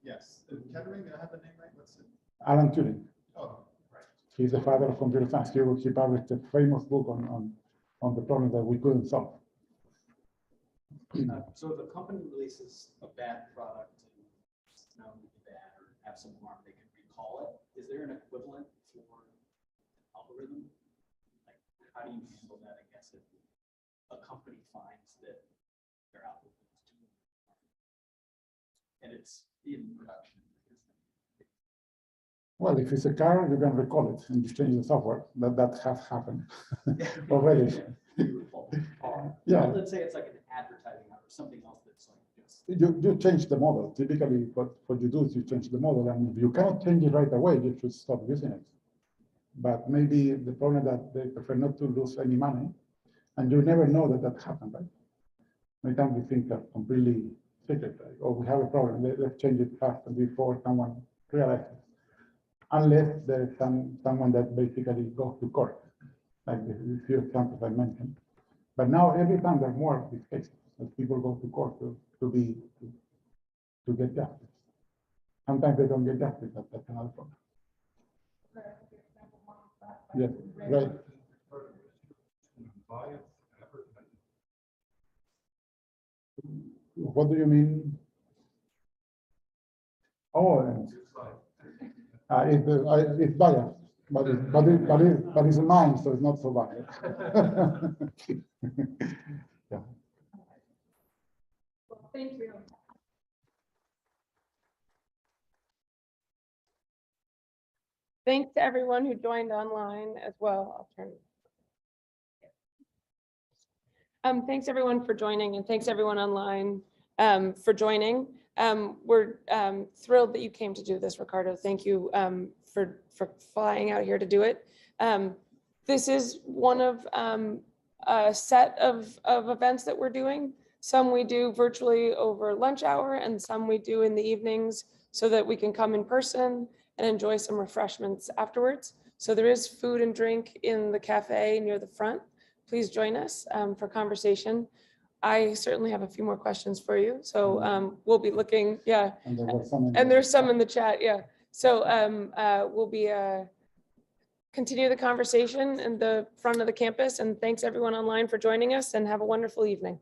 Yes, Kettering, did I have the name right? What's it? Alan Turing. Oh, right. He's the father of computer science. He published a famous book on the problem that we couldn't solve. So if a company releases a bad product and it's known to be bad or have some harm, they can recall it. Is there an equivalent for an algorithm? Like, how do you handle that, I guess, if a company finds that their algorithm is too harm and it's in production? Well, if it's a car, you can recall it and just change the software. That has happened already. Yeah. Let's say it's like an advertising or something else that's like just. You change the model. Typically, what you do is you change the model, and if you cannot change it right away, you should stop using it. But maybe the problem that they prefer not to lose any money, and you never know that happened, right? Many times we think that completely secret, like, oh, we have a problem, let's change it fast before someone realizes. Unless there is someone that basically goes to court, like the few examples I mentioned. But now every time there's more of these cases, that people go to court to get justice. Sometimes they don't get justice, that's another problem. Yes, right. What do you mean? Oh, it's biased, but it's mine, so it's not so biased. Yeah. Well, thank you. Thanks to everyone who joined online as well. I'll turn. Thanks everyone for joining, and thanks everyone online for joining. We're thrilled that you came to do this, Ricardo. Thank you for flying out here to do it. This is one of a set of events that we're doing. Some we do virtually over lunch hour, and some we do in the evenings so that we can come in person and enjoy some refreshments afterwards. So there is food and drink in the cafe near the front. Please join us for conversation. I certainly have a few more questions for you. So we'll be looking, yeah. And there's some in the chat, yeah. So we'll be continue the conversation in the front of the campus. And thanks everyone online for joining us, and have a wonderful evening.